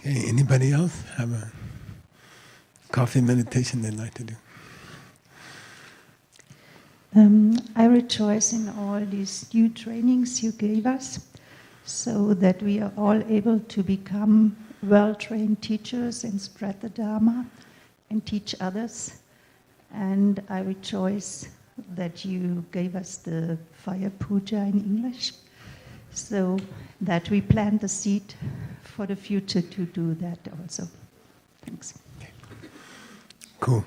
Okay, anybody else have a coffee meditation they'd like to do? I rejoice in all these new trainings you gave us, so that we are all able to become well-trained teachers and spread the Dharma and teach others. And I rejoice that you gave us the fire puja in English, so that we plant the seed for the future to do that also. Thanks. Cool.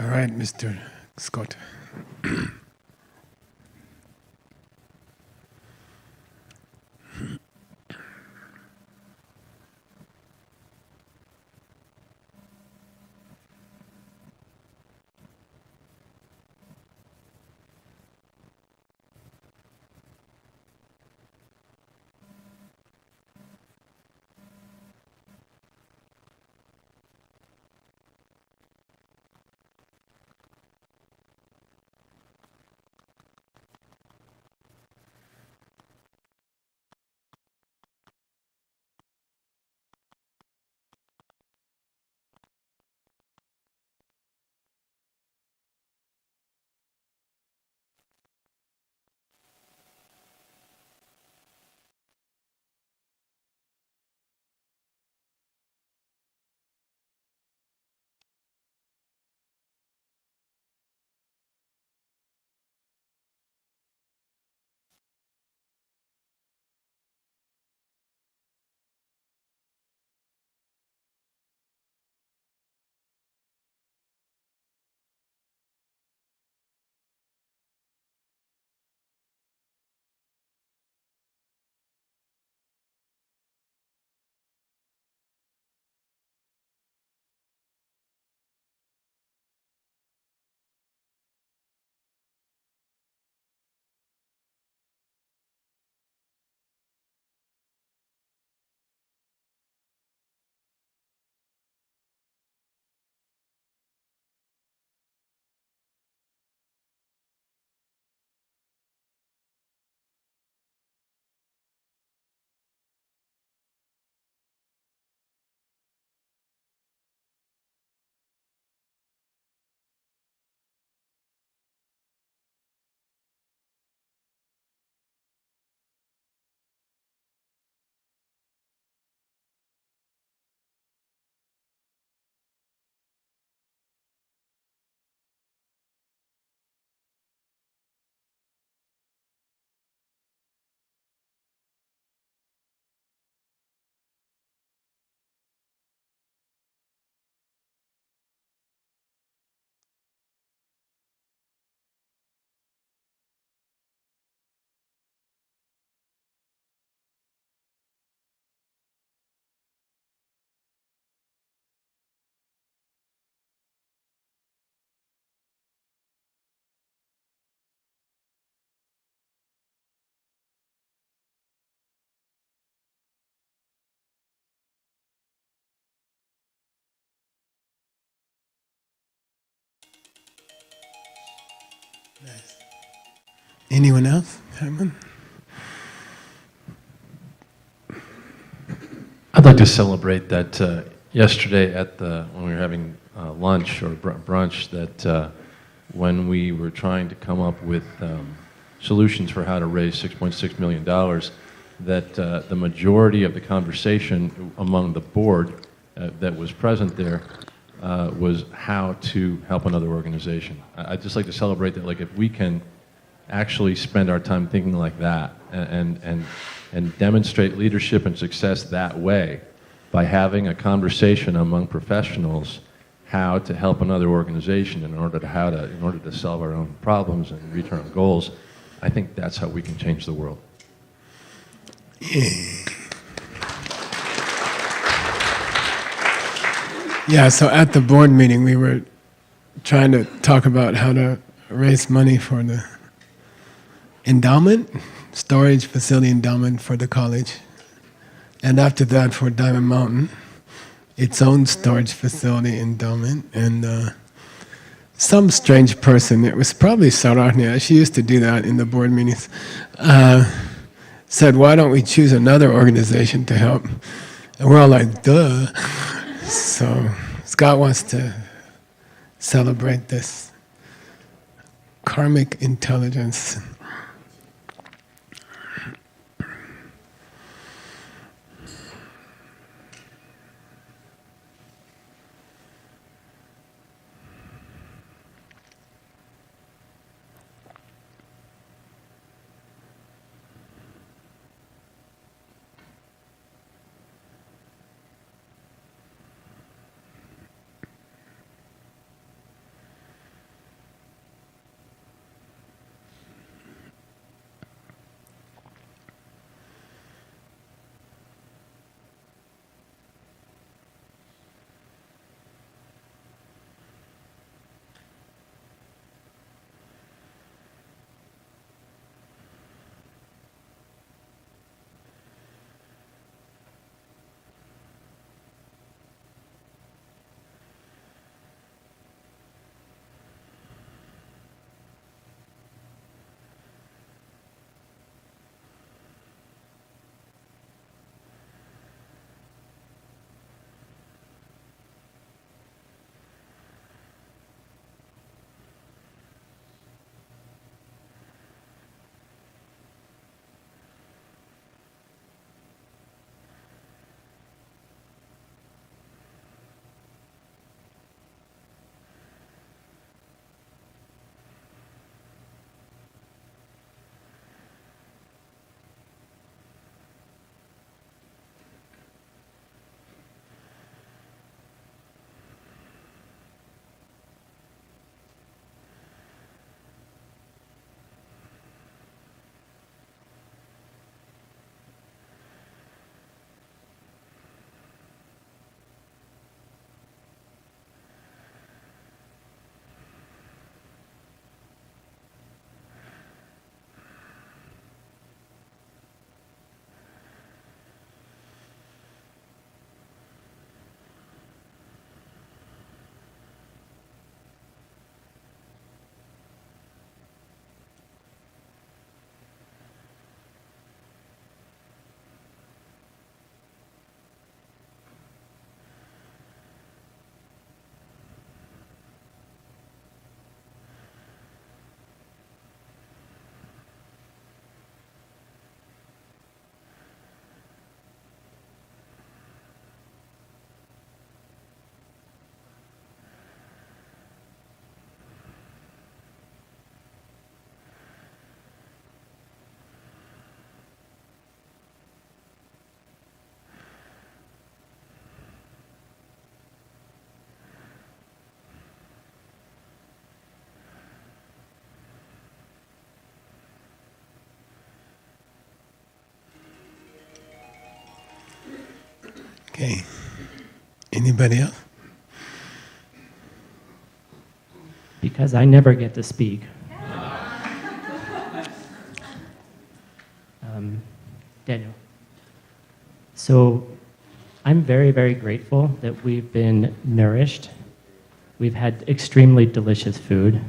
All right, Mr. Scott. Nice. Anyone else? Herman? I'd like to celebrate that yesterday when we were having lunch or brunch, that when we were trying to come up with solutions for how to raise $6.6 million, that the majority of the conversation among the board that was present there was how to help another organization. I'd just like to celebrate that, like, if we can actually spend our time thinking like that and demonstrate leadership and success that way by having a conversation among professionals how to help another organization in order to solve our own problems and reach our own goals, I think that's how we can change the world. Yeah, so at the board meeting we were trying to talk about how to raise money for the endowment, storage facility endowment for the college. And after that for Diamond Mountain, its own storage facility endowment. And some strange person, it was probably Sarahnya, she used to do that in the board meetings, said, why don't we choose another organization to help? And we're all like, duh. So Scott wants to celebrate this karmic intelligence. Okay. Anybody else? Because I never get to speak. Daniel. So I'm very, very grateful that we've been nourished. We've had extremely delicious food.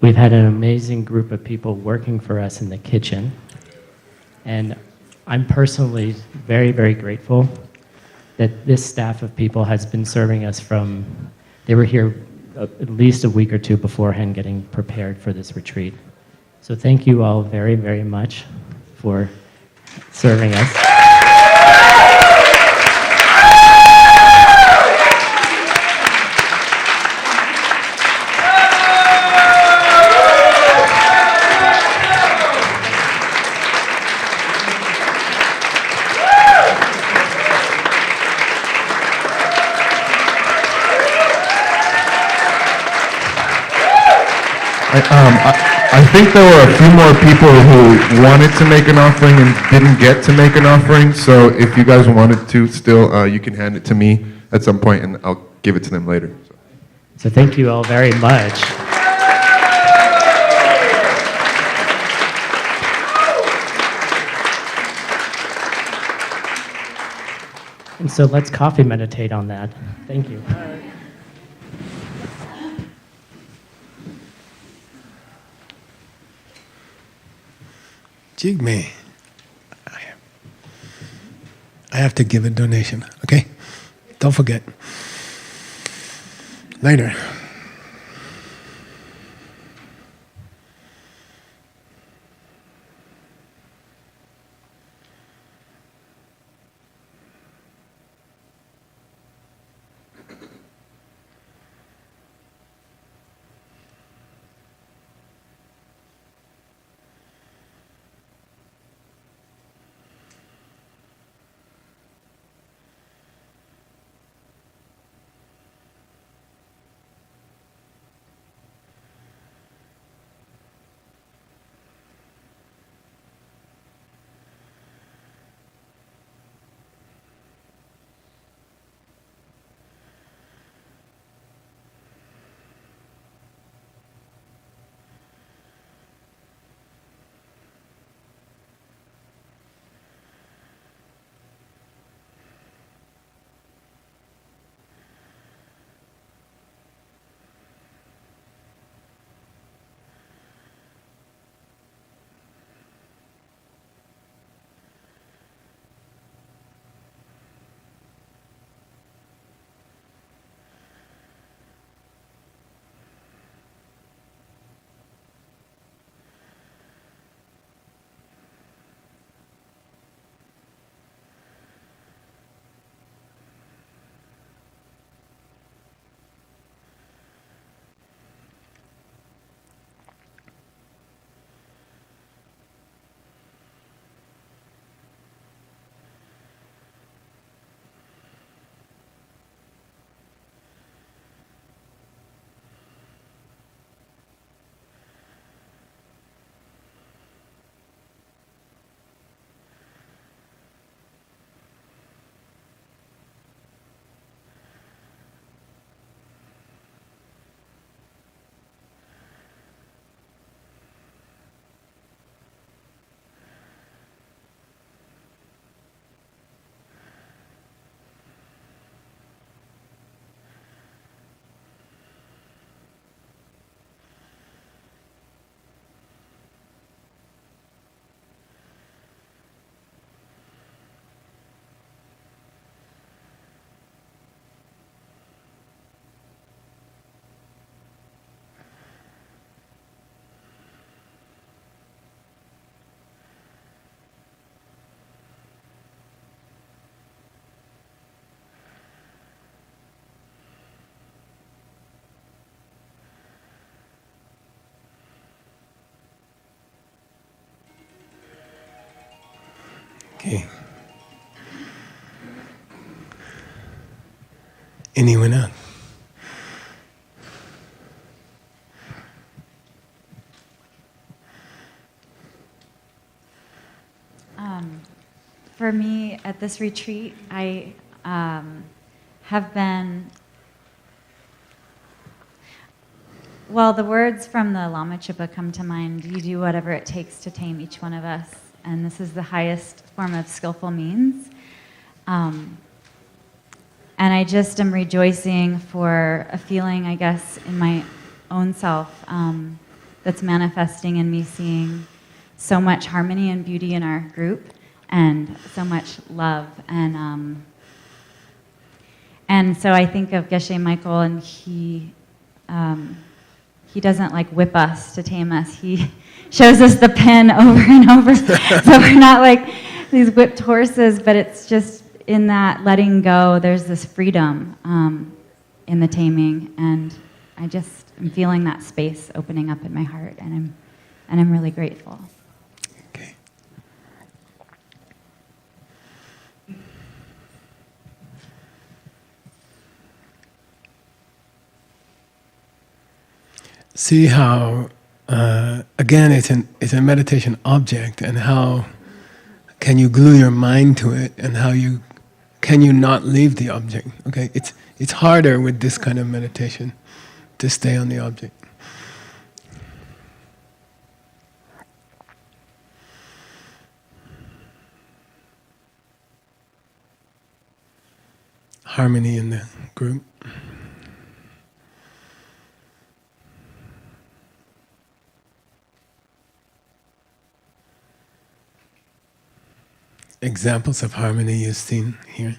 We've had an amazing group of people working for us in the kitchen. And I'm personally very, very grateful that this staff of people has been serving us from, they were here at least a week or two beforehand getting prepared for this retreat. So thank you all very, very much for serving us. I think there were a few more people who wanted to make an offering and didn't get to make an offering, so if you guys wanted to still, you can hand it to me at some point and I'll give it to them later. So thank you all very much. And so let's coffee meditate on that. Thank you. Jigme, I have to give a donation, okay? Don't forget. Later. Okay. Anyone else? For me, at this retreat, I have been, well, the words from the Lama Chupa come to mind. You do whatever it takes to tame each one of us. And this is the highest form of skillful means. And I just am rejoicing for a feeling, I guess, in my own self that's manifesting in me, seeing so much harmony and beauty in our group and so much love. And so I think of Geshe Michael, and he doesn't like whip us to tame us. He shows us the pen over and over. So we're not like these whipped horses, but it's just in that letting go, there's this freedom in the taming. And I just am feeling that space opening up in my heart, and I'm really grateful. Okay. See how, again, it's a meditation object, and how can you glue your mind to it, and how can you not leave the object? Okay, it's harder with this kind of meditation to stay on the object. Harmony in the group. examples of harmony you've seen here?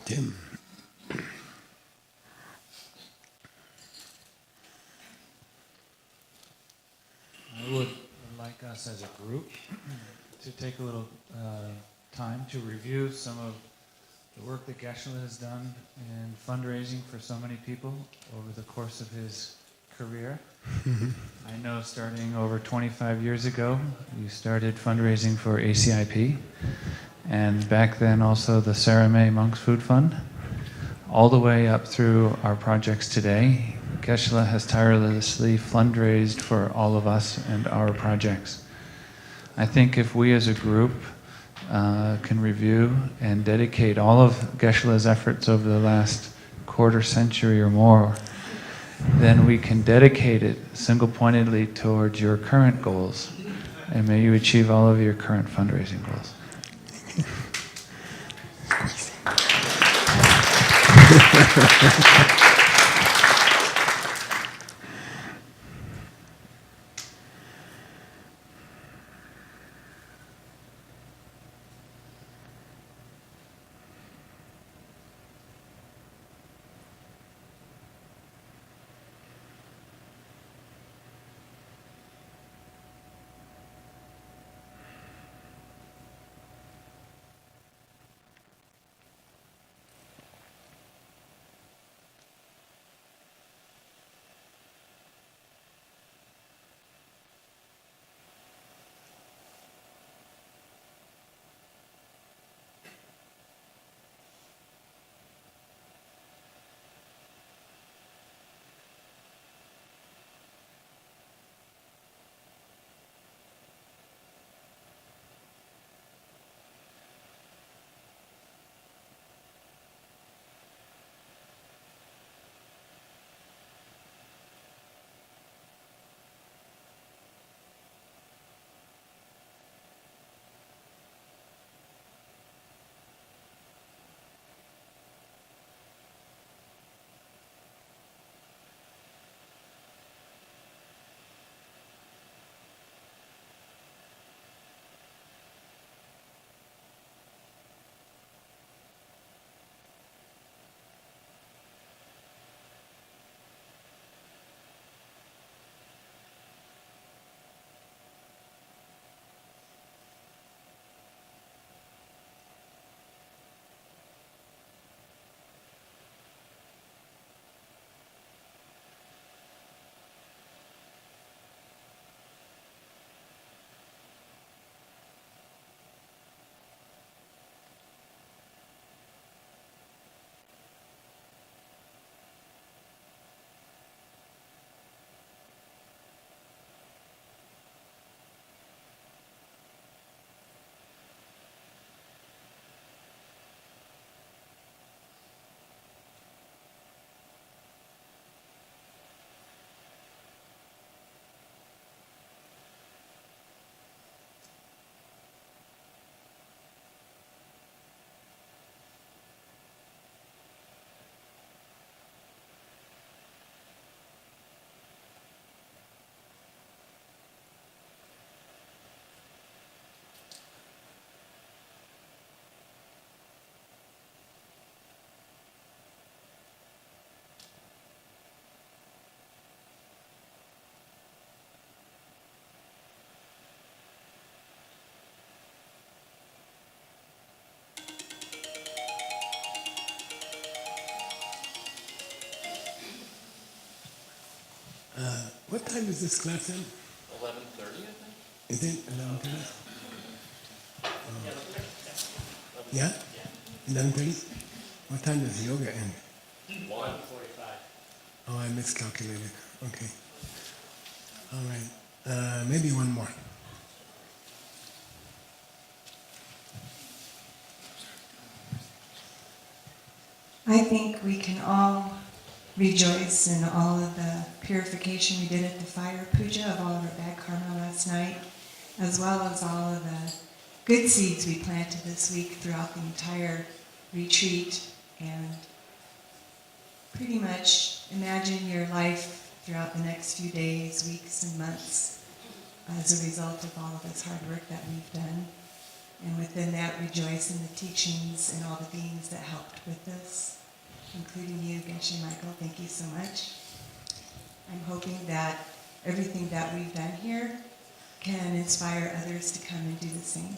Tim. I would like us as a group to take a little time to review some of the work that Geshe has done in fundraising for so many people over the course of his career. I know starting over 25 years ago, you started fundraising for ACIP, and back then also the Saramay Monks Food Fund, all the way up through our projects today. Geshe has tirelessly fundraised for all of us and our projects. I think if we as a group can review and dedicate all of Geshe-la's efforts over the last quarter century or more, then we can dedicate it single-pointedly towards your current goals. And may you achieve all of your current fundraising goals. What time is this class in? 11:30, I think. Is it 11:30? Yeah? 11:30? What time does yoga end? 1:45. Oh, I miscalculated. Okay. All right. Maybe one more. I think we can all rejoice in all of the purification we did at the fire puja of all of our bad karma last night, as well as all of the good seeds we planted this week throughout the entire retreat. And pretty much imagine your life throughout the next few days, weeks, and months as a result of all of this hard work that we've done. And within that, rejoice in the teachings and all the beings that helped with this, including you, Geshe Michael. Thank you so much. I'm hoping that everything that we've done here can inspire others to come and do the same.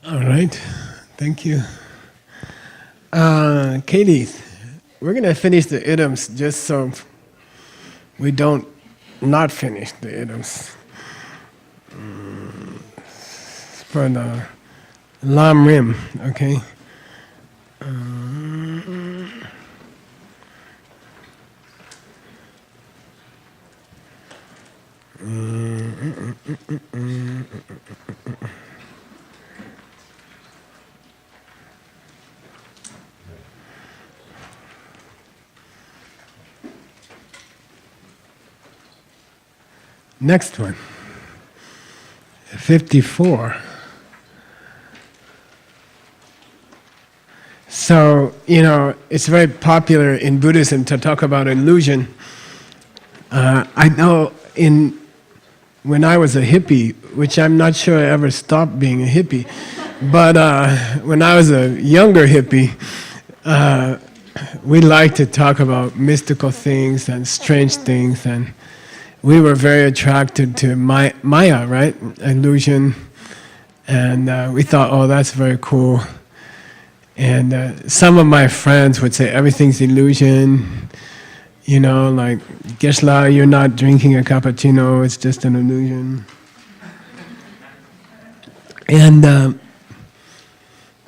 All right. Thank you. Katie, we're going to finish the idioms just so we don't not finish the idioms. For the Lam Rim, okay? Next one, 54. So, it's very popular in Buddhism to talk about illusion. I know when I was a hippie, which I'm not sure I ever stopped being a hippie, but when I was a younger hippie, we liked to talk about mystical things and strange things, and we were very attracted to Maya, right? Illusion. And we thought, oh, that's very cool. And some of my friends would say everything's illusion. Like, Geshe, you're not drinking a cappuccino, it's just an illusion. And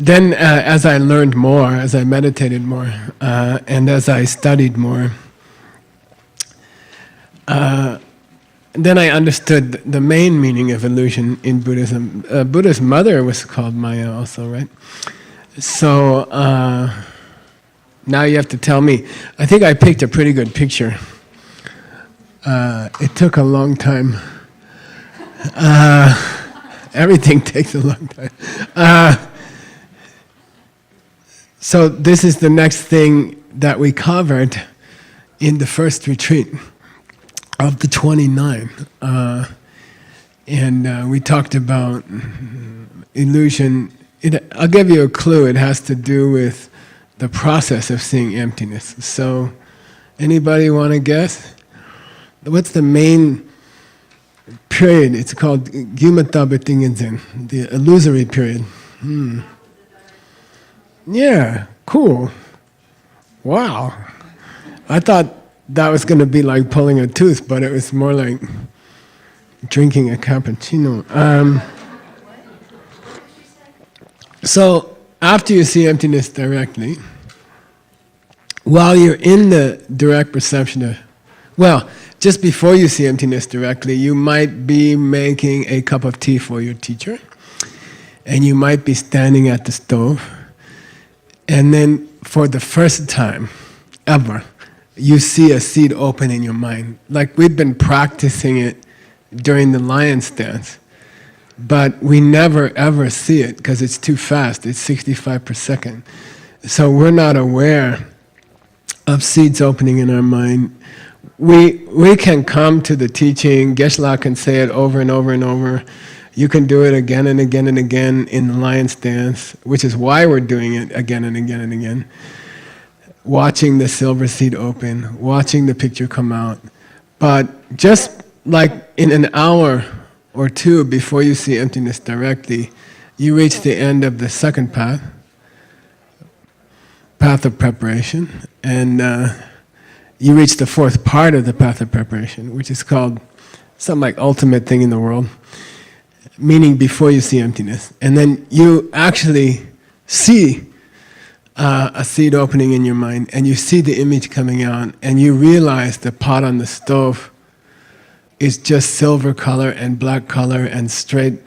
then as I learned more, as I meditated more, and as I studied more, then I understood the main meaning of illusion in Buddhism. Buddha's mother was called Maya also, right? So now you have to tell me. I think I picked a pretty good picture. It took a long time. Everything takes a long time. So this is the next thing that we covered in the first retreat of the 29. And we talked about illusion. I'll give you a clue. It has to do with the process of seeing emptiness. So, anybody want to guess? What's the main period? It's called Gyumata Betingenzen, the illusory period. Yeah, cool. Wow. I thought that was going to be like pulling a tooth, but it was more like drinking a cappuccino. So, after you see emptiness directly, while you're in the direct perception of, just before you see emptiness directly, you might be making a cup of tea for your teacher, and you might be standing at the stove, and then for the first time ever, you see a seed open in your mind. Like we've been practicing it during the lion stance, but we never ever see it because it's too fast. It's 65 per second. So we're not aware of seeds opening in our mind. We can come to the teaching. Geshe can say it over and over and over. You can do it again and again and again in the lion stance, which is why we're doing it again and again and again. Watching the silver seed open, watching the picture come out. But just like in an hour or two before you see emptiness directly, you reach the end of the second path of preparation, and you reach the fourth part of the path of preparation, which is called something like ultimate thing in the world, meaning before you see emptiness. And then you actually see a seed opening in your mind, and you see the image coming out, and you realize the pot on the stove is just silver color and black color and straight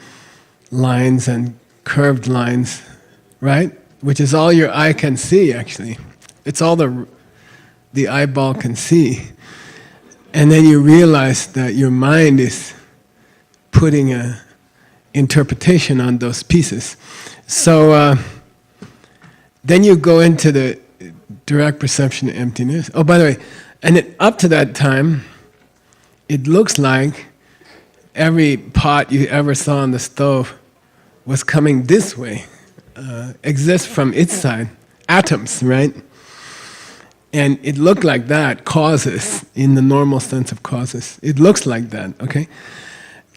lines and curved lines, right? Which is all your eye can see, actually. It's all the eyeball can see. And then you realize that your mind is putting an interpretation on those pieces. So then you go into the direct perception of emptiness. Oh, by the way, and up to that time, it looks like every pot you ever saw on the stove was coming this way, exists from its side, atoms, right? And it looked like that, causes, in the normal sense of causes. It looks like that, okay?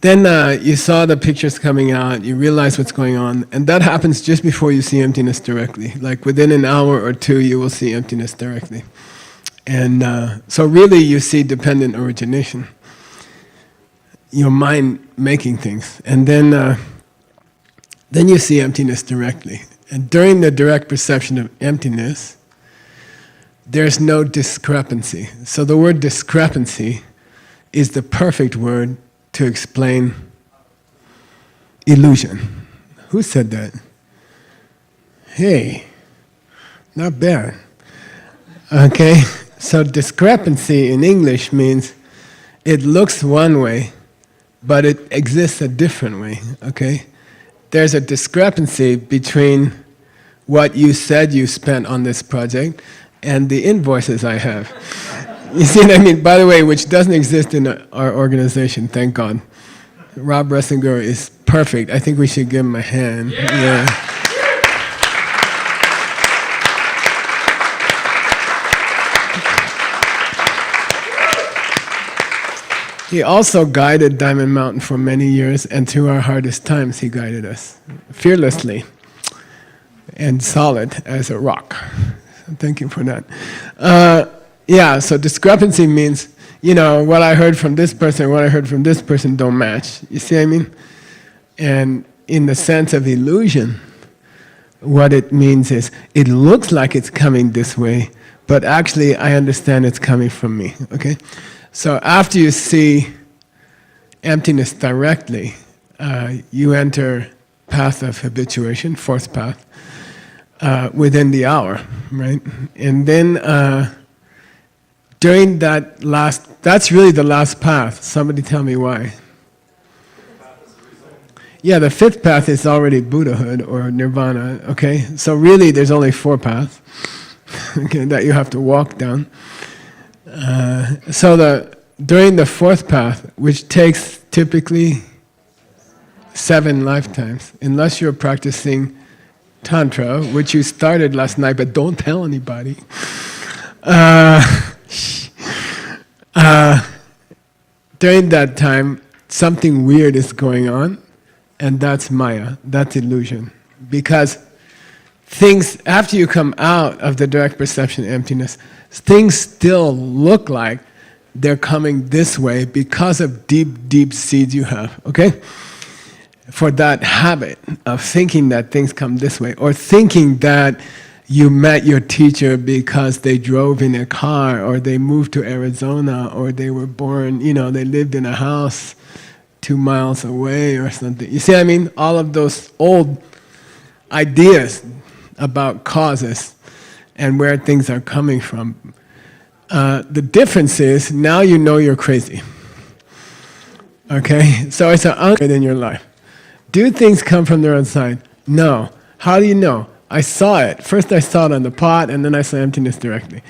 Then you saw the pictures coming out, you realize what's going on, and that happens just before you see emptiness directly. Like within an hour or two, you will see emptiness directly. And so really you see dependent origination, your mind making things. And then you see emptiness directly. And during the direct perception of emptiness, there's no discrepancy. So the word discrepancy is the perfect word to explain illusion. Who said that? Hey, not bad. Okay, so discrepancy in English means it looks one way, but it exists a different way, okay? There's a discrepancy between what you said you spent on this project and the invoices I have. You see what I mean? By the way, which doesn't exist in our organization, thank God. Rob Ressinger is perfect. I think we should give him a hand. Yeah. He also guided Diamond Mountain for many years, and through our hardest times, he guided us fearlessly and solid as a rock. Thank you for that. Yeah, so discrepancy means, what I heard from this person and what I heard from this person don't match. You see what I mean? And in the sense of illusion, what it means is, it looks like it's coming this way, but actually I understand it's coming from me, okay? So after you see emptiness directly, you enter path of habituation, fourth path, within the hour, right? And then during that's really the last path. Somebody tell me why. Yeah, the fifth path is already Buddhahood or Nirvana, okay? So really there's only four paths, okay, that you have to walk down. So during the fourth path, which takes typically 7 lifetimes, unless you're practicing Tantra, which you started last night, but don't tell anybody. During that time, something weird is going on, and that's Maya, that's illusion. Because things, after you come out of the direct perception emptiness, things still look like they're coming this way because of deep, deep seeds you have, okay? For that habit of thinking that things come this way, or thinking that you met your teacher because they drove in a car, or they moved to Arizona, or they were born, they lived in a house 2 miles away or something. You see what I mean? All of those old ideas about causes and where things are coming from. The difference is, now you know you're crazy. Okay? So it's an anchor in your life. Do things come from their own side? No. How do you know? I saw it. First I saw it on the pot, and then I saw emptiness directly.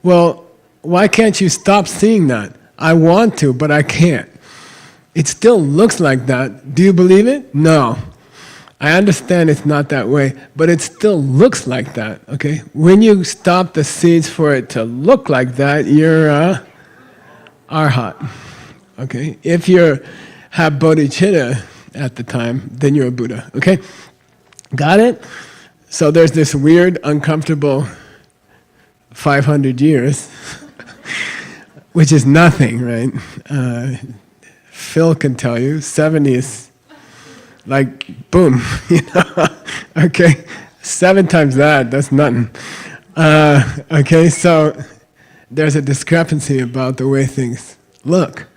Well, why can't you stop seeing that? I want to, but I can't. It still looks like that. Do you believe it? No. I understand it's not that way, but it still looks like that, okay? When you stop the seeds for it to look like that, you're arhat, okay? If you have bodhicitta at the time, then you're a Buddha, okay? Got it? So there's this weird, uncomfortable 500 years, which is nothing, right? Phil can tell you, 70 is like, boom, okay? 7 times that's nothing. Okay, so there's a discrepancy about the way things look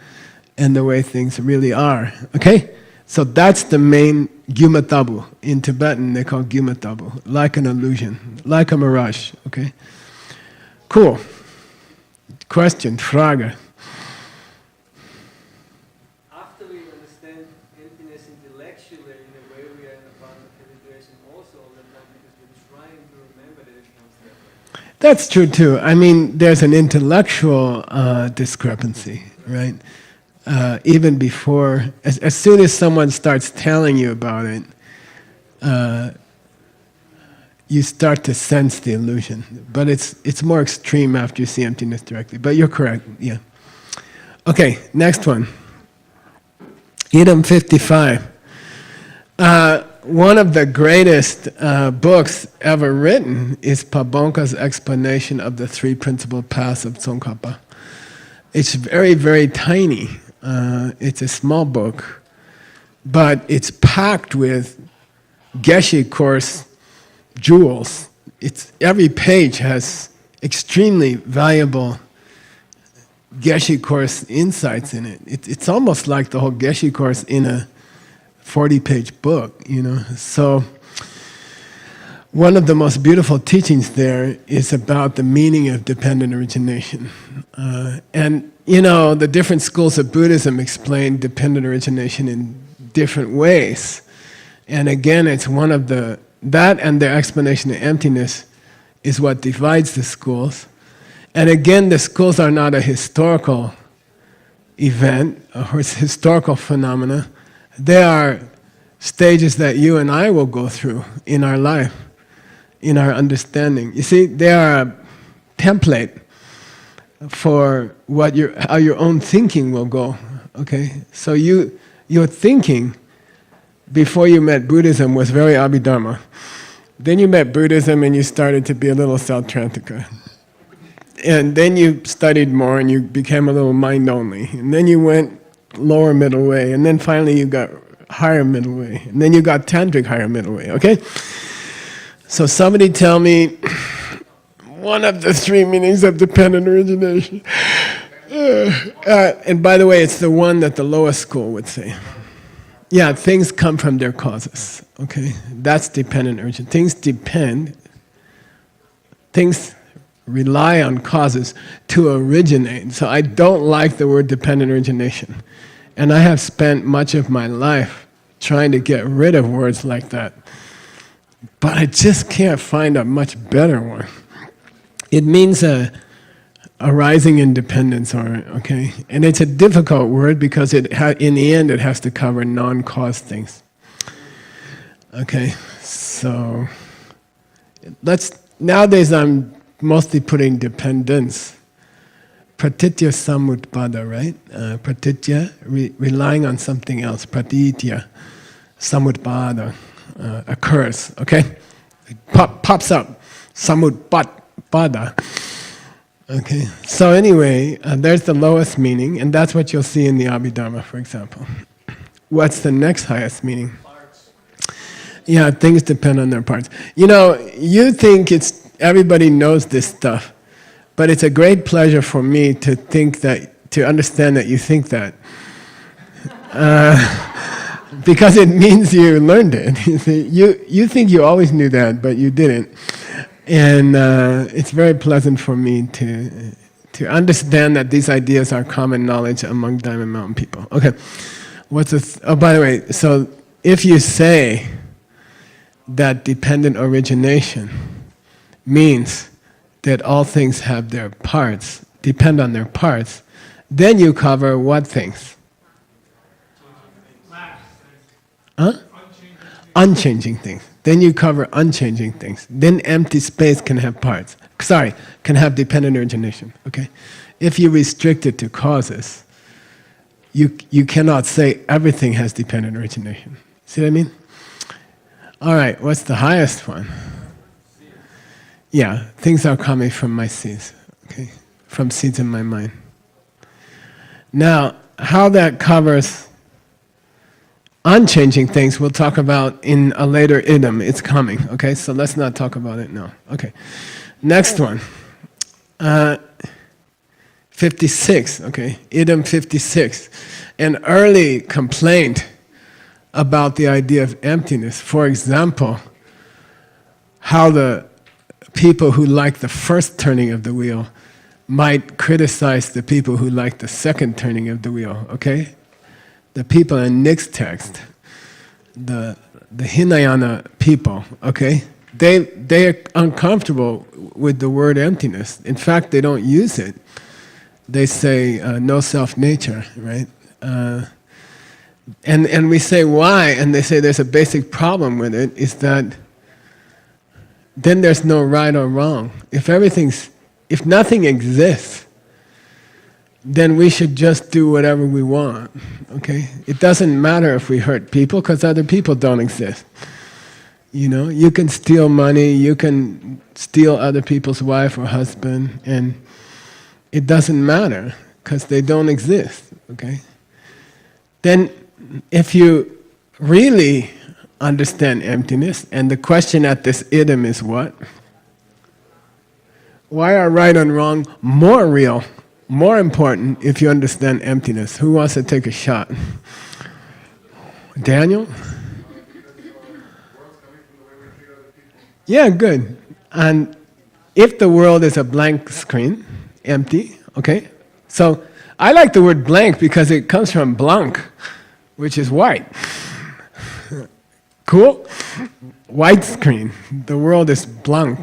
and the way things really are, okay? So that's the main gyumatabu. In Tibetan, they call gyumatabu, like an illusion, like a mirage, okay? Cool. Question, Frage. After we understand emptiness intellectually, in a way we are in a path of meditation also all the time, because we're trying to remember that it comes that way. That's true too. I mean, there's an intellectual discrepancy, right? Even before, as soon as someone starts telling you about it, you start to sense the illusion. But it's more extreme after you see emptiness directly. But you're correct, yeah. Okay, next one. Idam 55. One of the greatest books ever written is Pabonka's explanation of the 3 principal paths of Tsongkhapa. It's very, very tiny. It's a small book, but it's packed with Geshe course jewels. Every page has extremely valuable Geshe course insights in it. It's almost like the whole Geshe course in a 40-page book, So one of the most beautiful teachings there is about the meaning of dependent origination. And the different schools of Buddhism explain dependent origination in different ways. And again, it's one of the that and their explanation of emptiness is what divides the schools. And again, the schools are not a historical event or historical phenomena. They are stages that you and I will go through in our life, in our understanding. You see, they are a template for how your own thinking will go. Okay, so your thinking before you met Buddhism was very Abhidharma. Then you met Buddhism and you started to be a little Sautrantika. And then you studied more and you became a little mind only. And then you went lower middle way. And then finally you got higher middle way. And then you got tantric higher middle way, okay? So somebody tell me one of the three meanings of dependent origination. And by the way, it's the one that the lowest school would say. Yeah, things come from their causes, okay? That's dependent origination. Things depend, things rely on causes to originate. So I don't like the word dependent origination. And I have spent much of my life trying to get rid of words like that. But I just can't find a much better one. It means a arising independence, okay? And it's a difficult word because in the end it has to cover non-cause things. Okay, so nowadays I'm mostly putting dependence. Pratitya samutpada, right? Pratitya, relying on something else. Pratitya samutpada, occurs, okay? It pops up, samutpada. Okay, so anyway, there's the lowest meaning, and that's what you'll see in the Abhidharma, for example. What's the next highest meaning? Parts. Yeah, things depend on their parts. You know, you think everybody knows this stuff, but it's a great pleasure for me to understand that you think that. Because it means you learned it. You see, you think you always knew that, but you didn't. And it's very pleasant for me to understand that these ideas are common knowledge among Diamond Mountain people. Okay, oh, by the way, so if you say that dependent origination means that all things have their parts, depend on their parts, then you cover what things? Huh? Unchanging things. Then you cover unchanging things. Then empty space can have parts. Can have dependent origination. Okay? If you restrict it to causes, you cannot say everything has dependent origination. See what I mean? All right, what's the highest one? Yeah, things are coming from my seeds. Okay? From seeds in my mind. Now, how that covers unchanging things we'll talk about in a later idiom. It's coming, okay? So let's not talk about it now. Okay. Next one. 56, okay? Idiom 56. An early complaint about the idea of emptiness. For example, how the people who like the first turning of the wheel might criticize the people who like the second turning of the wheel, okay? The people in Nick's text, the Hinayana people, okay, they're uncomfortable with the word emptiness. In fact, they don't use it. They say no self-nature, right? And we say why, and they say there's a basic problem with it, is that then there's no right or wrong. If nothing exists, then we should just do whatever we want, okay? It doesn't matter if we hurt people, because other people don't exist. You know, you can steal money, you can steal other people's wife or husband, and it doesn't matter, because they don't exist, okay? Then, if you really understand emptiness, and the question at this idiom is what? Why are right and wrong more real? More important if you understand emptiness. Who wants to take a shot? Daniel? Yeah, good. And if the world is a blank screen, empty, okay? So I like the word blank because it comes from blanc, which is white. Cool? White screen. The world is blank.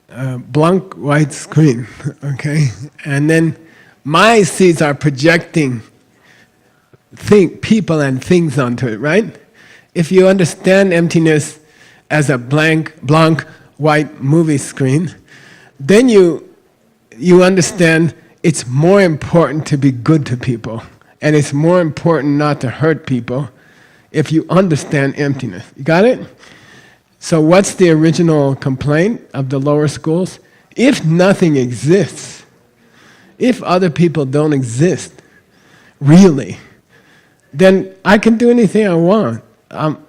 Blank white screen. Okay? And then my seeds are projecting people and things onto it, right? If you understand emptiness as a blank white movie screen, then you understand it's more important to be good to people, and it's more important not to hurt people if you understand emptiness. You got it? So what's the original complaint of the lower schools? If nothing exists, if other people don't exist, really, then I can do anything I want.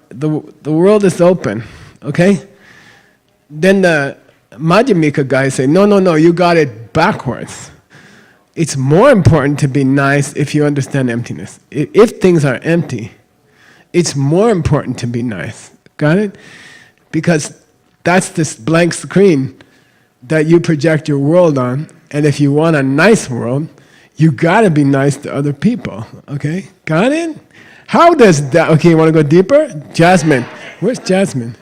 The world is open, okay? Then the Madhyamika guys say, no, you got it backwards. It's more important to be nice if you understand emptiness. If things are empty, it's more important to be nice. Got it? Because that's this blank screen that you project your world on, and if you want a nice world, you gotta be nice to other people, okay? Got it? How does that, okay, you wanna go deeper? Jasmine, where's Jasmine?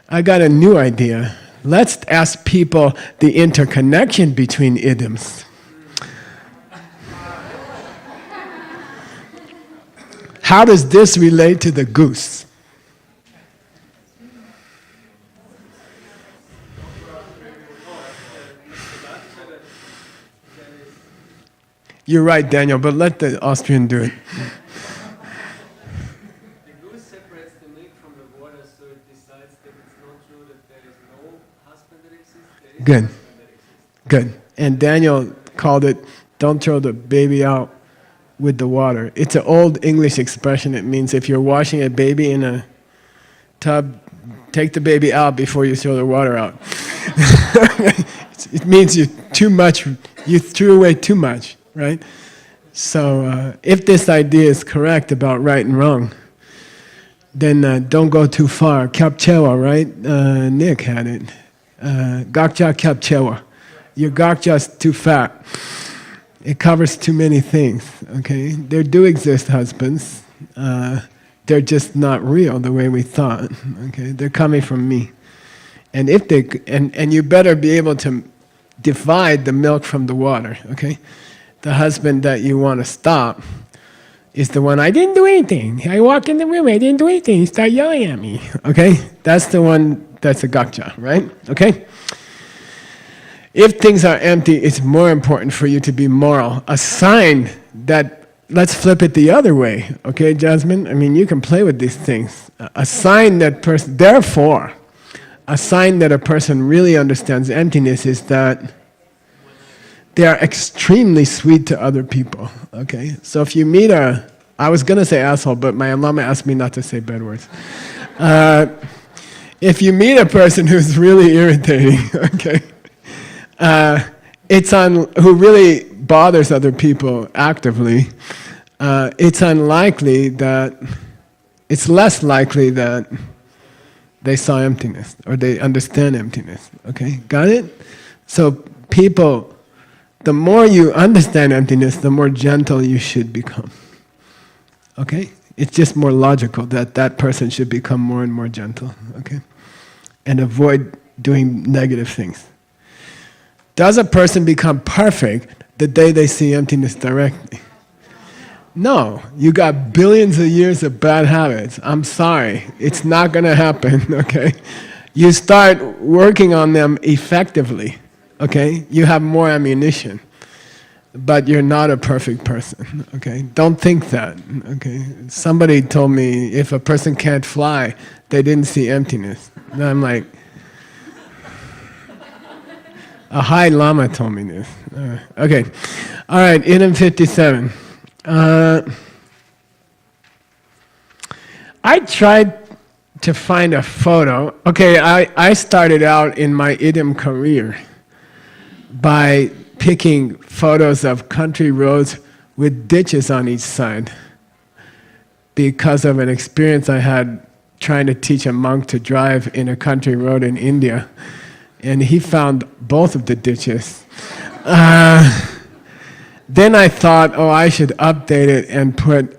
I got a new idea. Let's ask people the interconnection between idioms. How does this relate to the goose? You're right, Daniel, but let the Austrian do it. The goose separates the milk from the water, so it decides that it's not true that there is no husband that exists, there is Good. a husband that exists. Good. And Daniel called it, don't throw the baby out with the water. It's an old English expression. It means if you're washing a baby in a tub, take the baby out before you throw the water out. It means you threw away too much, right? So if this idea is correct about right and wrong, then don't go too far. Kyapchewa, right? Nick had it. Gakja Kyapchewa. Your gakja's too fat. It covers too many things, okay? There do exist husbands. They're just not real the way we thought, okay? They're coming from me. And if they, and you better be able to divide the milk from the water, okay? The husband that you want to stop is the one, I didn't do anything. I walked in the room, I didn't do anything. He started yelling at me, okay? That's the one, that's a gakja, right? Okay? If things are empty, it's more important for you to be moral. A sign that, let's flip it the other way, okay, Jasmine? I mean, you can play with these things. A sign that therefore, a sign that a person really understands emptiness is that they are extremely sweet to other people, okay? So if you meet I was gonna say asshole, but my Lama asked me not to say bad words. If you meet a person who's really irritating, okay, who really bothers other people actively, it's less likely that they saw emptiness or they understand emptiness, okay? Got it? So people, the more you understand emptiness, the more gentle you should become, okay? It's just more logical that that person should become more and more gentle, okay? And avoid doing negative things. Does a person become perfect the day they see emptiness directly? No, you got billions of years of bad habits. I'm sorry, it's not going to happen, okay? You start working on them effectively, okay? You have more ammunition, but you're not a perfect person, okay? Don't think that, okay? Somebody told me if a person can't fly, they didn't see emptiness. And I'm like, a high lama told me this. Okay, all right, item 57. I tried to find a photo. Okay, I started out in my idiom career by picking photos of country roads with ditches on each side because of an experience I had trying to teach a monk to drive in a country road in India. And he found both of the ditches. Then I thought, I should update it and put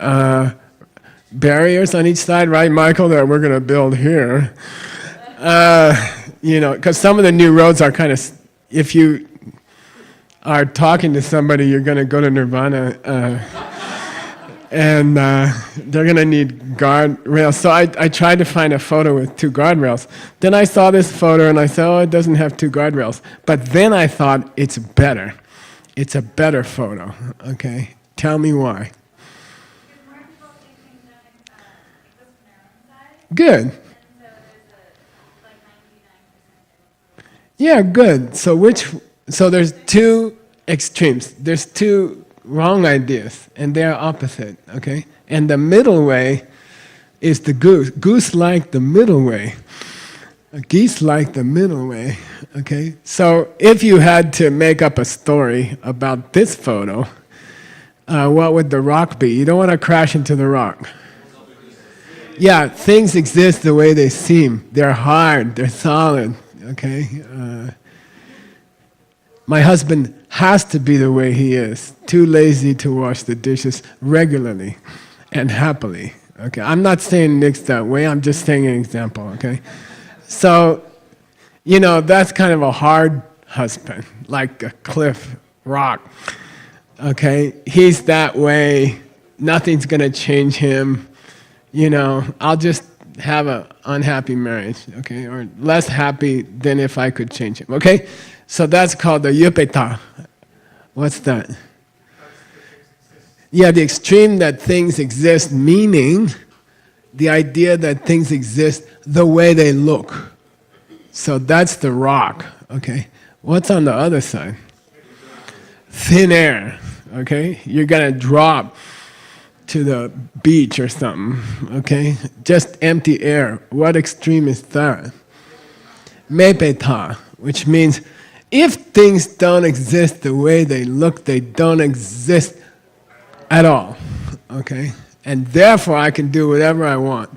barriers on each side, right, Michael, that we're going to build here. You know, because some of the new roads are kind of, if you are talking to somebody, you're going to go to nirvana, and they're going to need guardrails. So I tried to find a photo with 2 guardrails. Then I saw this photo and I said, oh, it doesn't have 2 guardrails. But then I thought, it's better. It's a better photo, okay? Tell me why. Good. Yeah, good. So there's 2 extremes. There's 2 wrong ideas, and they're opposite, okay? And the middle way is the goose. Goose like the middle way. Geese like the middle way, okay? So if you had to make up a story about this photo, what would the rock be? You don't want to crash into the rock. Yeah, things exist the way they seem. They're hard, they're solid, okay? My husband has to be the way he is, too lazy to wash the dishes regularly and happily, okay? I'm not saying Nick's that way, I'm just saying an example, okay? So, you know, that's kind of a hard husband, like a cliff rock, okay? He's that way, nothing's gonna change him. You know, I'll just have an unhappy marriage, okay? Or less happy than if I could change him, okay? So that's called the yupeta. What's that? Yeah, the extreme that things exist, meaning the idea that things exist the way they look. So that's the rock, okay? What's on the other side? Thin air, okay? You're gonna drop to the beach or something, okay? Just empty air. What extreme is that? Mepeta, which means if things don't exist the way they look, they don't exist at all, okay? And therefore I can do whatever I want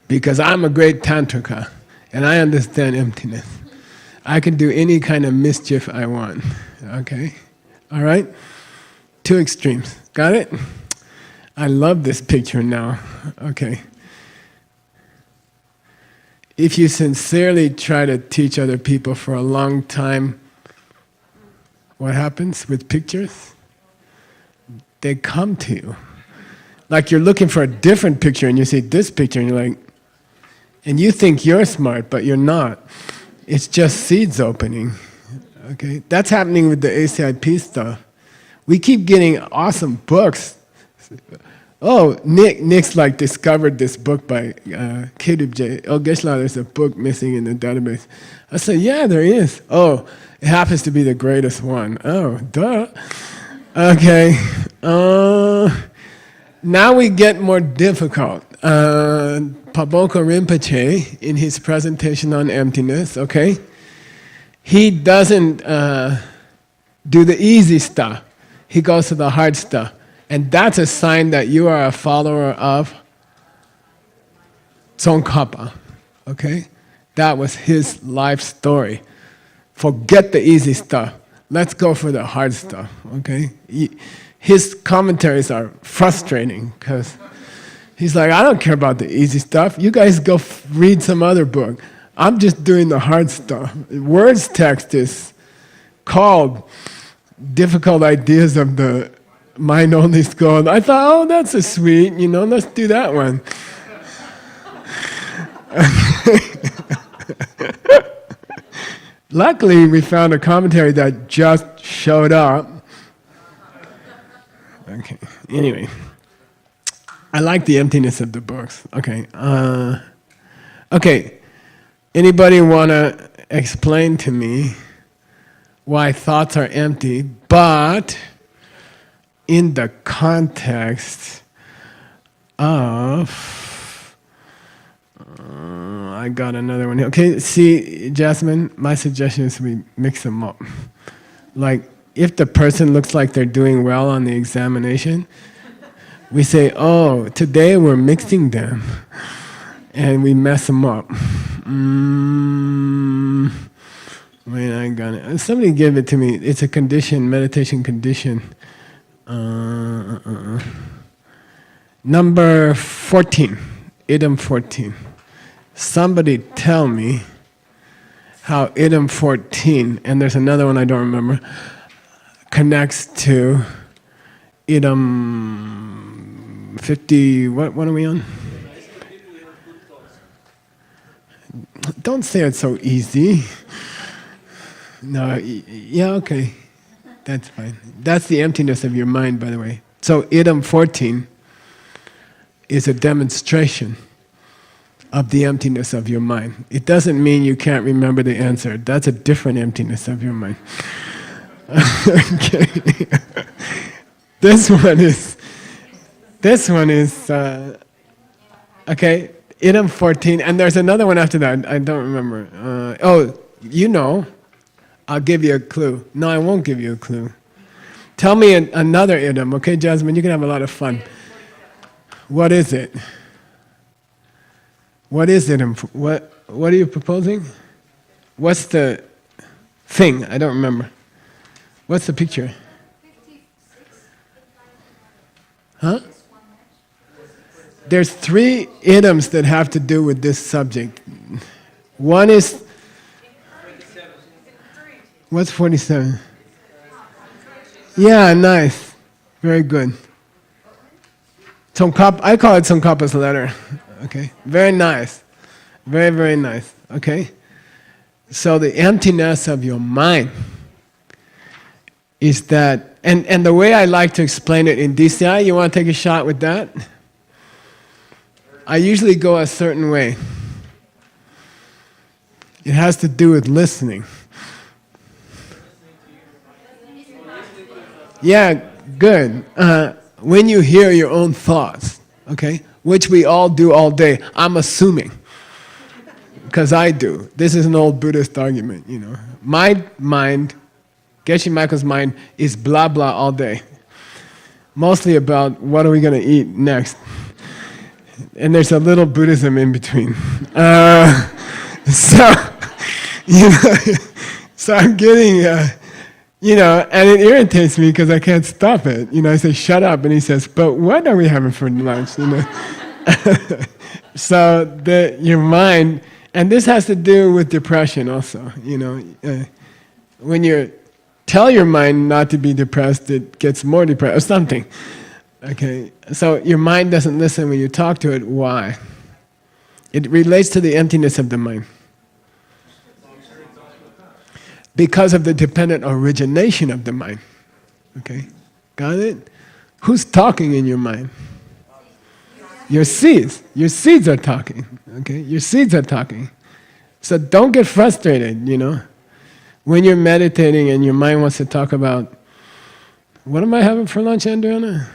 because I'm a great tantrika and I understand emptiness. I can do any kind of mischief I want, okay? All right? 2 extremes. Got it? I love this picture now. Okay. If you sincerely try to teach other people for a long time, what happens with pictures? They come to you. Like you're looking for a different picture and you see this picture and you're like, and you think you're smart, but you're not. It's just seeds opening. Okay? That's happening with the ACIP stuff. We keep getting awesome books. Oh, Nick's like discovered this book by Kedub J. Oh, Geshe, there's a book missing in the database. I said, yeah, there is. Oh, it happens to be the greatest one. Oh, duh. Okay. Now we get more difficult. Paboko Rinpoche, in his presentation on emptiness, okay, he doesn't do the easy stuff. He goes to the hard stuff. And that's a sign that you are a follower of Tsongkhapa, okay? That was his life story. Forget the easy stuff. Let's go for the hard stuff, okay? His commentaries are frustrating because he's like, I don't care about the easy stuff. You guys go read some other book. I'm just doing the hard stuff. Words text is called Difficult Ideas of the Mind-Only School. I thought, oh, that's a sweet, you know, let's do that one. Luckily, we found a commentary that just showed up. Okay, anyway. I like the emptiness of the books. Okay. Okay. Anybody want to explain to me why thoughts are empty, but in the context of, I got another one here. Okay, see, Jasmine, my suggestion is we mix them up. Like, if the person looks like they're doing well on the examination, we say, oh, today we're mixing them, and we mess them up. Wait, I got it. Somebody give it to me. It's a condition, meditation condition. Number 4. 14. Item 14. Somebody tell me how item 14, and there's another one I don't remember, connects to item 50, what are we on? Don't say it so easy. No, yeah, okay. That's fine. That's the emptiness of your mind, by the way. So item 14 is a demonstration of the emptiness of your mind. It doesn't mean you can't remember the answer. That's a different emptiness of your mind. Okay. This one is, okay, item 14, and there's another one after that, I don't remember. I'll give you a clue. No, I won't give you a clue. Tell me another item, okay, Jasmine? You can have a lot of fun. What is it? What is it? What are you proposing? What's the thing? I don't remember. What's the picture? Huh? There's 3 items that have to do with this subject. One is... What's 47? Yeah, nice. Very good. I call it Tsongkhapa's letter. Okay, very nice. Very, very nice. Okay? So the emptiness of your mind is that, and the way I like to explain it in DCI, you want to take a shot with that? I usually go a certain way. It has to do with listening. Yeah, good. When you hear your own thoughts, okay, which we all do all day, I'm assuming, because I do. This is an old Buddhist argument, you know. My mind, Geshe Michael's mind, is blah blah all day. Mostly about what are we going to eat next. And there's a little Buddhism in between. So I'm getting... and it irritates me because I can't stop it. I say, shut up, and he says, but what are we having for lunch? So your mind, and this has to do with depression also, when you tell your mind not to be depressed, it gets more depressed, or something. Okay, so your mind doesn't listen when you talk to it. Why? It relates to the emptiness of the mind. Because of the dependent origination of the mind. Okay? Got it? Who's talking in your mind? Your seeds. Your seeds are talking. Okay? Your seeds are talking. So don't get frustrated, When you're meditating and your mind wants to talk about, what am I having for lunch, Andriana?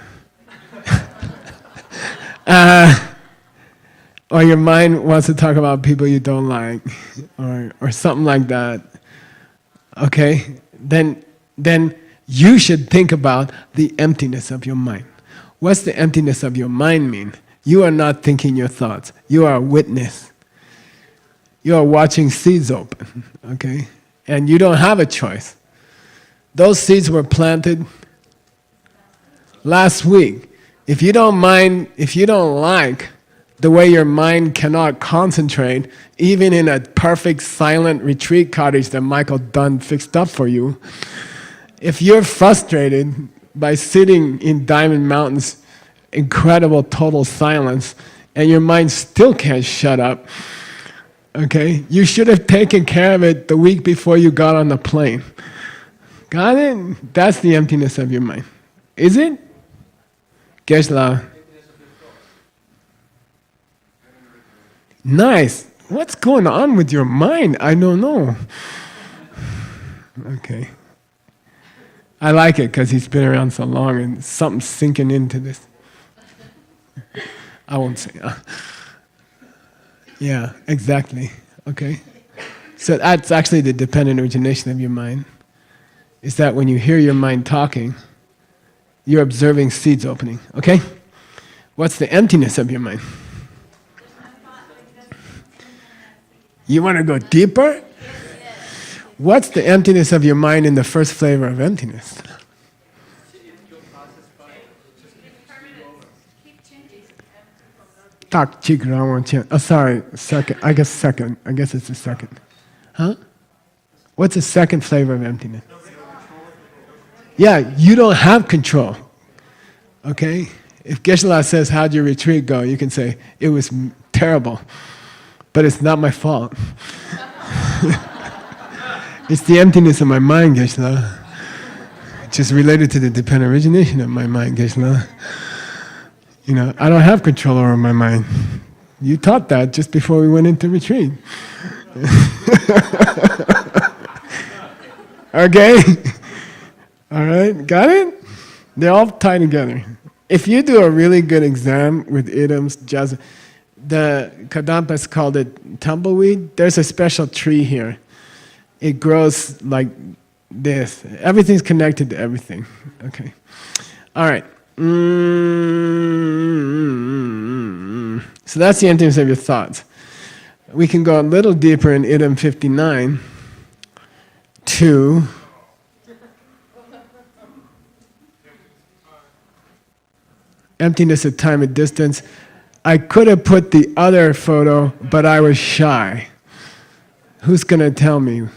Or your mind wants to talk about people you don't like, or something like that. Okay, then you should think about the emptiness of your mind. What's the emptiness of your mind mean? You are not thinking your thoughts. You are a witness. You are watching seeds open, okay? And you don't have a choice. Those seeds were planted last week. If you don't like the way your mind cannot concentrate, even in a perfect silent retreat cottage that Michael Dunn fixed up for you, if you're frustrated by sitting in Diamond Mountain's incredible total silence and your mind still can't shut up, okay, you should have taken care of it the week before you got on the plane. Got it? That's the emptiness of your mind. Is it? Geshe. Nice. What's going on with your mind? I don't know. Okay. I like it because he's been around so long and something's sinking into this. I won't say. Yeah, exactly. Okay. So that's actually the dependent origination of your mind. Is that when you hear your mind talking, you're observing seeds opening. Okay? What's the emptiness of your mind? You want to go deeper? What's the emptiness of your mind in the first flavor of emptiness? Tak Chik Rawan Chen. Oh, sorry, second. I guess second. I guess it's the second. Huh? What's the second flavor of emptiness? Yeah, you don't have control. Okay? If Geshe says, how'd your retreat go? You can say, it was terrible, but it's not my fault. It's the emptiness of my mind, Geshe. It's just related to the dependent origination of my mind, Geshe. You know, I don't have control over my mind. You taught that just before we went into retreat. Okay? All right, got it? They're all tied together. If you do a really good exam with idioms, jazz, the Kadampas called it tumbleweed. There's a special tree here. It grows like this. Everything's connected to everything. Okay. All right. So that's the emptiness of your thoughts. We can go a little deeper in idiom 59 to emptiness of time and distance. I could have put the other photo, but I was shy. Who's going to tell me?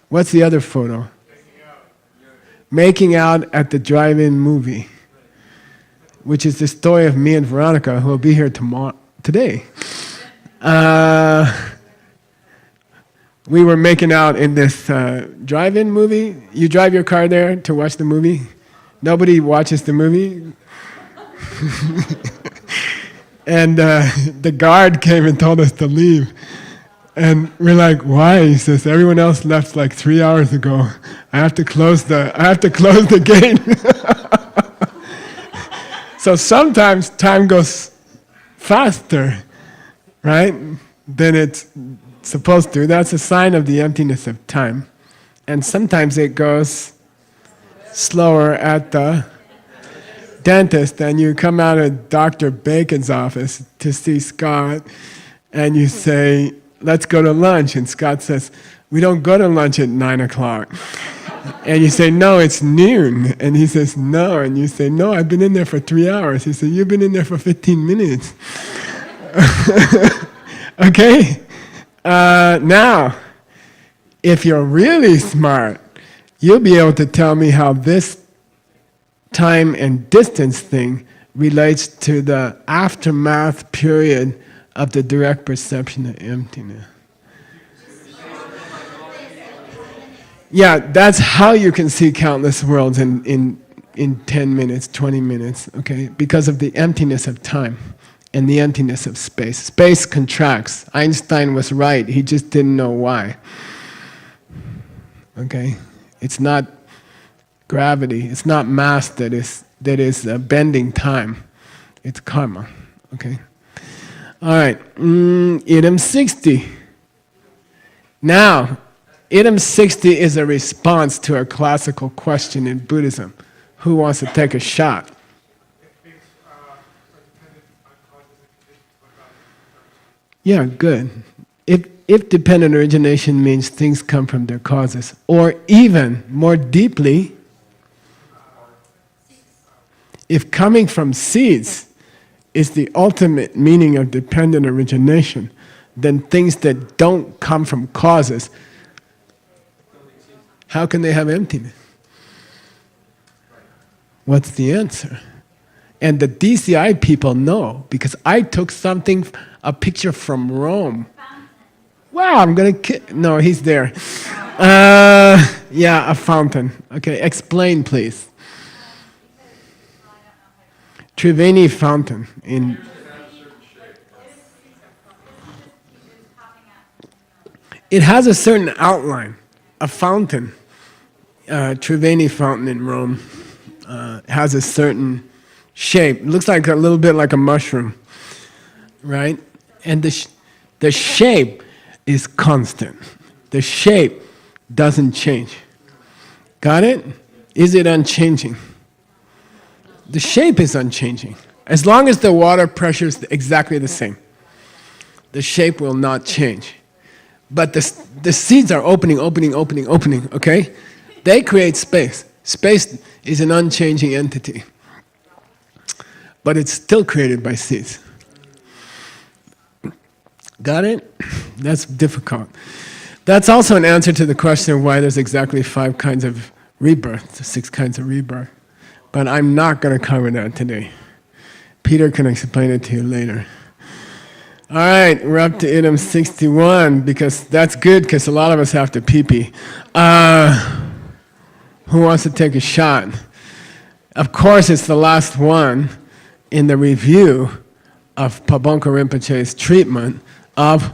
What's the other photo? Making out at the drive-in movie, which is the story of me and Veronica, who will be here today. We were making out in this drive-in movie. You drive your car there to watch the movie. Nobody watches the movie. And the guard came and told us to leave. And we're like, why? He says, everyone else left like 3 hours ago. I have to close the gate. So sometimes time goes faster, right, than it's supposed to. That's a sign of the emptiness of time. And sometimes it goes slower at the dentist, and you come out of Dr. Bacon's office to see Scott, and you say, let's go to lunch. And Scott says, we don't go to lunch at 9 o'clock. And you say, no, it's noon. And he says, no. And you say, no, I've been in there for 3 hours. He said, you've been in there for 15 minutes. Okay? Now, if you're really smart, you'll be able to tell me how this time and distance thing relates to the aftermath period of the direct perception of emptiness. Yeah, that's how you can see countless worlds in 10 minutes, 20 minutes, okay? Because of the emptiness of time and the emptiness of space. Space contracts. Einstein was right, he just didn't know why. Okay? It's not gravity, it's not mass that is bending time. It's karma, okay? All right, item 60. Now, item 60 is a response to a classical question in Buddhism. Who wants to take a shot? Yeah, good. If dependent origination means things come from their causes, or even more deeply, if coming from seeds is the ultimate meaning of dependent origination, then things that don't come from causes, how can they have emptiness? What's the answer? And the DCI people know, because I took a picture from Rome. Wow, I'm gonna no, he's there. Yeah, a fountain. Okay, explain please. Triveni fountain in. It has a certain outline. A fountain, Triveni fountain in Rome, has a certain shape. It looks like a little bit like a mushroom, right? And the shape is constant. The shape doesn't change. Got it? Is it unchanging? The shape is unchanging. As long as the water pressure is exactly the same, the shape will not change. But the seeds are opening, okay? They create space. Space is an unchanging entity. But it's still created by seeds. Got it? That's difficult. That's also an answer to the question of why there's exactly 5 kinds of rebirth, 6 kinds of rebirth. But I'm not going to cover that today. Peter can explain it to you later. All right, we're up to item 61, because that's good, because a lot of us have to pee-pee. Who wants to take a shot? Of course, it's the last one in the review of Pabonka Rinpoche's treatment of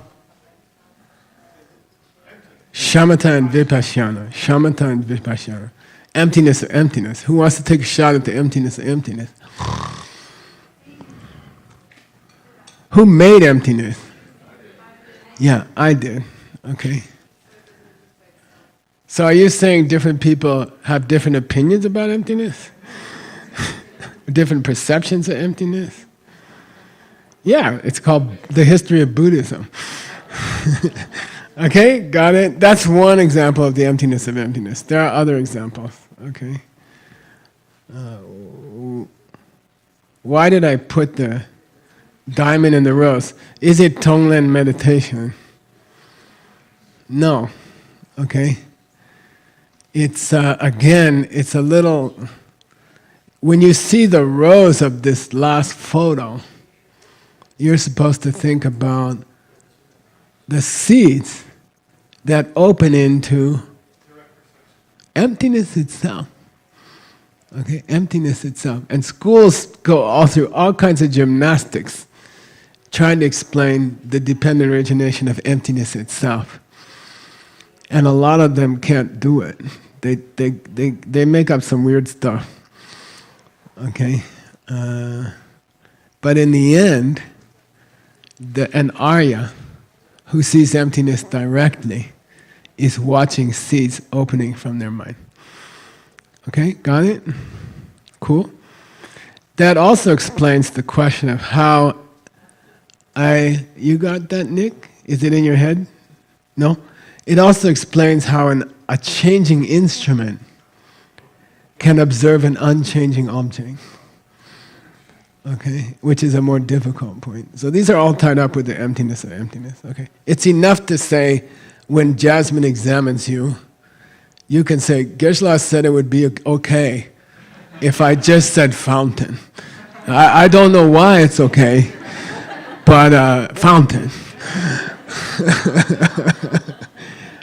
shamatha and vipassana. Shamatha and vipassana. Emptiness of emptiness. Who wants to take a shot at the emptiness of emptiness? Who made emptiness? Yeah, I did. Okay. So are you saying different people have different opinions about emptiness? Different perceptions of emptiness? Yeah, it's called the history of Buddhism. Okay, got it? That's one example of the emptiness of emptiness. There are other examples. Okay. Why did I put the diamond in the rose? Is it Tonglen meditation? No. Okay. It's again, it's a little. When you see the rose of this last photo, you're supposed to think about the seeds that open into emptiness itself. Okay, emptiness itself. And schools go all through all kinds of gymnastics trying to explain the dependent origination of emptiness itself. And a lot of them can't do it. They make up some weird stuff. Okay? But in the end, an Arya who sees emptiness directly is watching seeds opening from their mind. Okay, got it? Cool. That also explains the question of how you got that, Nick? Is it in your head? No? It also explains how a changing instrument can observe an unchanging object. Okay, which is a more difficult point. So these are all tied up with the emptiness of emptiness. Okay, it's enough to say when Jasmine examines you, you can say, Geshe said it would be okay if I just said fountain. I don't know why it's okay, but fountain.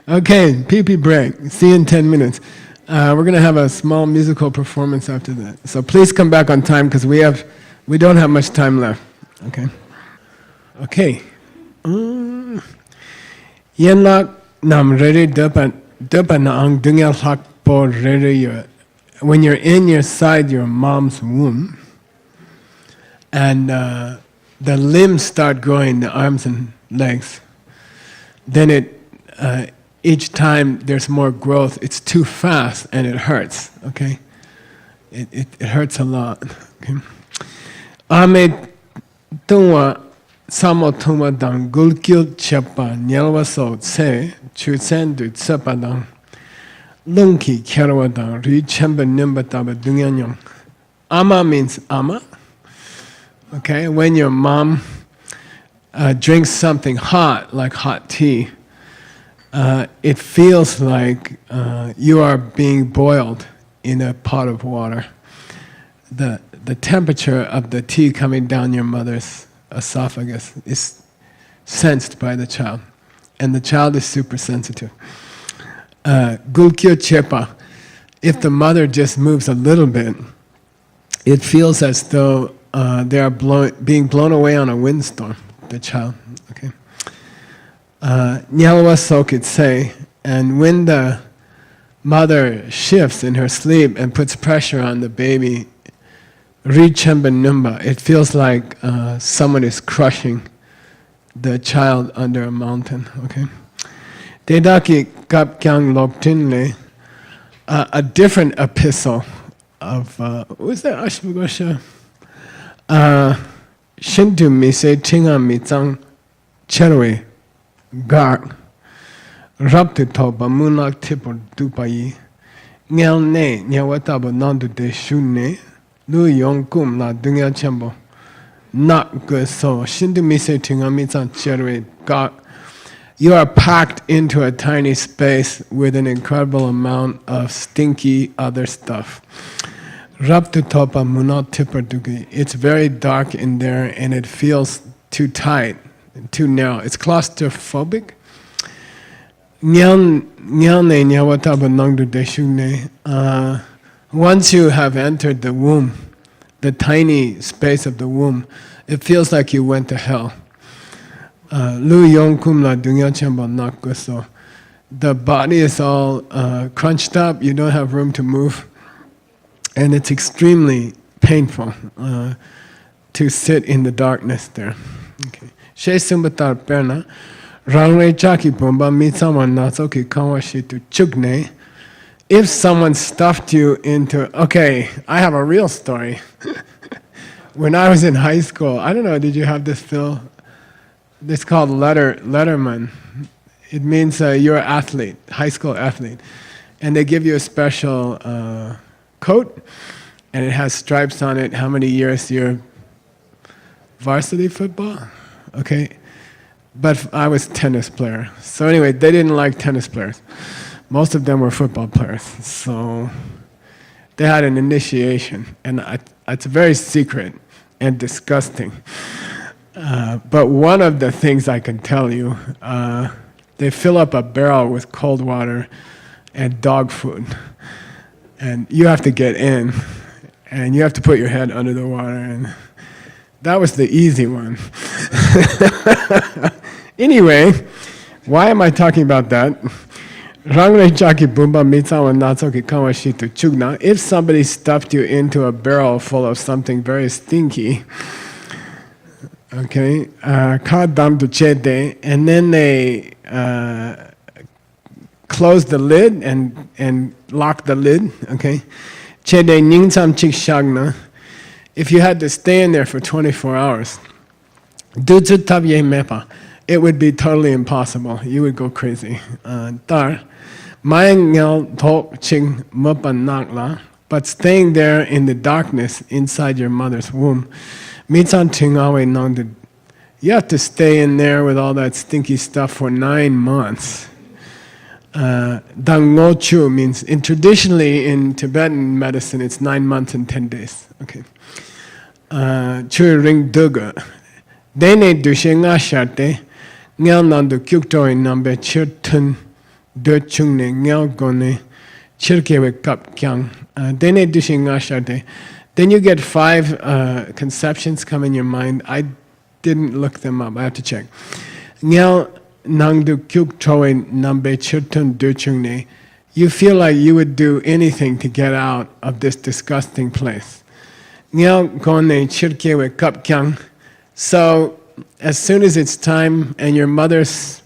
Okay, pee-pee break. See you in 10 minutes. We're going to have a small musical performance after that. So please come back on time because we don't have much time left. Okay. Okay. Yenlak nam rere depa na ang dungyal hak po rere yo. When you're inside your mom's womb, and the limbs start growing, the arms and legs, then each time there's more growth, it's too fast and it hurts. Okay, it hurts a lot. Okay. Ame tungwa samo tungwa dang gulkil chepa nyalwa so tse chusen du tsepa dang lungki kerawa dang ri chemba nimba taba dungyanyong. Ama means ama. Okay, when your mom drinks something hot, like hot tea, it feels like you are being boiled in a pot of water. The temperature of the tea coming down your mother's esophagus is sensed by the child, and the child is super sensitive. Gulkyo chepa, if the mother just moves a little bit, it feels as though they are being blown away on a windstorm, the child. Okay. Nyalwa Sokit say, and when the mother shifts in her sleep and puts pressure on the baby, Richemben Numba, it feels like someone is crushing the child under a mountain. Okay. Dedaki Kapkyang Loktinle, a different epistle of who's that Ashwagosha? Shintu Mise Chinga Mitsang Cherwe Gark Rapti Toba Munak Tipor Dupayi Nyal Ne Nyawataba Nandu De Shune Lu Yong Kum La Dunya Chambo not good soul. Shindu mise tunga mitsan cherwe God. You are packed into a tiny space with an incredible amount of stinky other stuff. Raptu topa munot tipperdugi. It's very dark in there and it feels too tight, too narrow. It's claustrophobic. Once you have entered the womb, the tiny space of the womb, it feels like you went to hell. The body is all crunched up, you don't have room to move, and it's extremely painful to sit in the darkness there. Okay. If someone stuffed you into, okay, I have a real story. When I was in high school, I don't know, did you have this, Phil? It's called letterman. It means you're an athlete, high school athlete. And they give you a special coat, and it has stripes on it, how many years you're varsity football? Okay. But I was a tennis player. So anyway, they didn't like tennis players. Most of them were football players. So they had an initiation, and it's very secret and disgusting. But one of the things I can tell you, they fill up a barrel with cold water and dog food. And you have to get in, and you have to put your head under the water. And that was the easy one. Anyway, why am I talking about that? If somebody stuffed you into a barrel full of something very stinky, okay, and then they close the lid and lock the lid, okay. If you had to stay in there for 24 hours, it would be totally impossible. You would go crazy. But staying there in the darkness inside your mother's womb, you have to stay in there with all that stinky stuff for 9 months. Dangochu means, traditionally in Tibetan medicine, it's 9 months and 10 days. Okay. Chui ring duga. Dene dushe nga sharte, ngel nandu kyukto in number chirtun de chungne ngel gone chirkewe kap kyang. Dene dushe nga sharte. Then you get 5 conceptions come in your mind. I didn't look them up. I have to check. Ngel nandu kyukto in number chirtun de chungne. You feel like you would do anything to get out of this disgusting place. Ngel gone chirkewe kap kyang. So, as soon as it's time and your mother's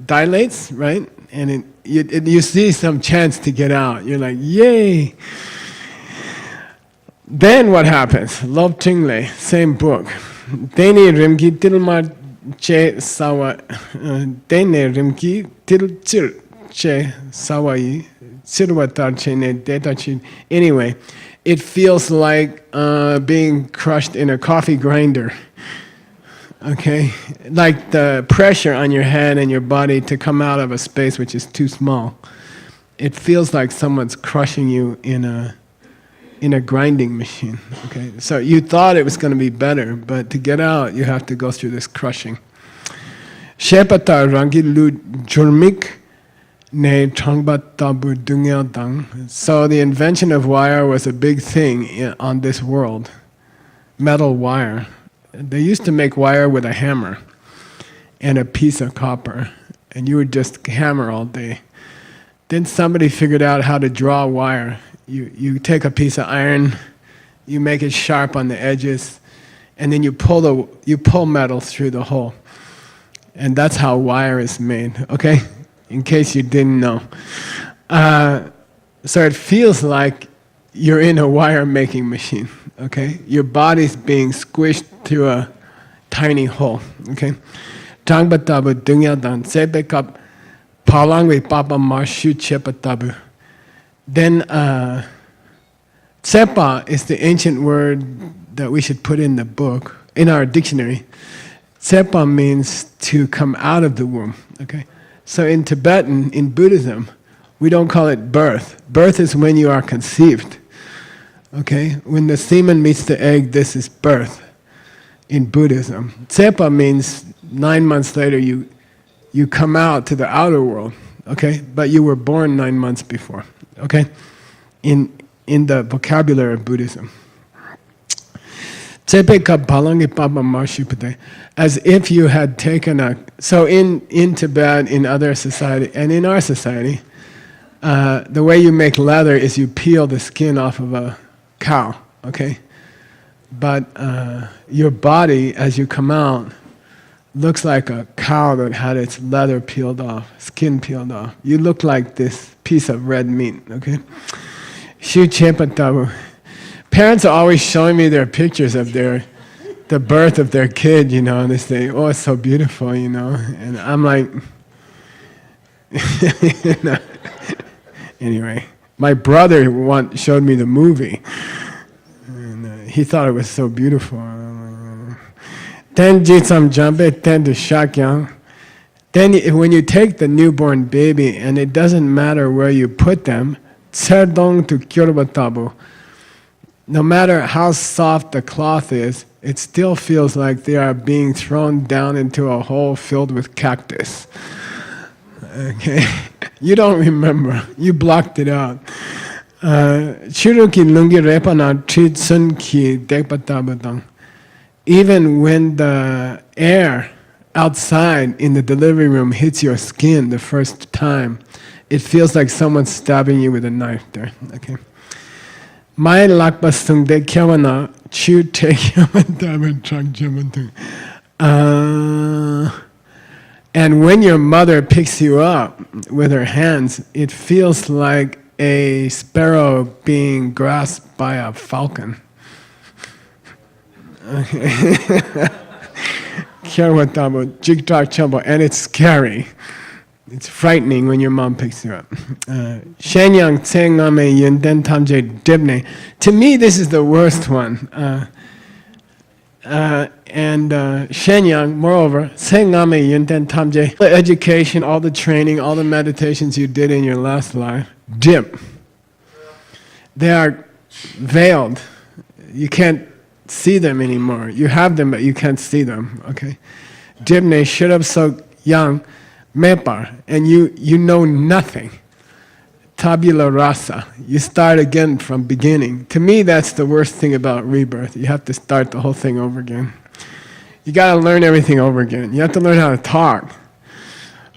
dilates, right? And you see some chance to get out. You're like, yay! Then what happens? Lob Tingle, same book. Dene rimki tilmar che sawa. Dene rimki til chir che sawai. Chirwatar che ne deta chin. Anyway. It feels like being crushed in a coffee grinder, okay? Like the pressure on your head and your body to come out of a space which is too small. It feels like someone's crushing you in a grinding machine, okay? So you thought it was going to be better, but to get out, you have to go through this crushing. Shepatar rangi lu jurmik. So the invention of wire was a big thing on this world. Metal wire. They used to make wire with a hammer and a piece of copper, and you would just hammer all day. Then somebody figured out how to draw wire. You take a piece of iron, you make it sharp on the edges, and then you pull metal through the hole. And that's how wire is made, okay? In case you didn't know. So it feels like you're in a wire-making machine, okay? Your body's being squished through a tiny hole, okay? Tangbatabu dungyadan sebekap palangwe papa marshu chepatabu. Then tsepa is the ancient word that we should put in the book, in our dictionary. Tsepa means to come out of the womb. Okay, so in Tibetan, in Buddhism, we don't call it birth. Birth is when you are conceived. Okay, when the semen meets the egg, this is birth. In Buddhism, Tsepa means 9 months later you come out to the outer world. Okay, but you were born 9 months before. Okay, in the vocabulary of Buddhism. As if you had taken a... So in Tibet, in other society, and in our society, the way you make leather is you peel the skin off of a cow, okay? But your body, as you come out, looks like a cow that had its leather peeled off, skin peeled off. You look like this piece of red meat, okay? Shu Chepa Tabu. Parents are always showing me their pictures of the birth of their kid, you know, and they say, "Oh, it's so beautiful," you know, and I'm like, you know. Anyway, my brother showed me the movie, and he thought it was so beautiful. Then jitsam jambe, then to shakyang. Then when you take the newborn baby, and it doesn't matter where you put them, tserdong to kyorba tabu. No matter how soft the cloth is, it still feels like they are being thrown down into a hole filled with cactus. Okay, you don't remember. You blocked it out. Chiruki lungi repana tritsun ki dekpatabadang. Even when the air outside in the delivery room hits your skin the first time, it feels like someone's stabbing you with a knife there. Okay. Mai lakpa sungde kyawana chu te and when your mother picks you up with her hands, it feels like a sparrow being grasped by a falcon. Okay. And it's scary. It's frightening when your mom picks you up. Shenyang tsengame yenden tamje dibne. To me, this is the worst one. And Shenyang, moreover, tsengame yenden tamje. The education, all the training, all the meditations you did in your last life, dip. They are veiled. You can't see them anymore. You have them, but you can't see them. Okay. Dibne should have so young. Mepar, and you know nothing. Tabula rasa. You start again from beginning. To me, that's the worst thing about rebirth. You have to start the whole thing over again. You got to learn everything over again. You have to learn how to talk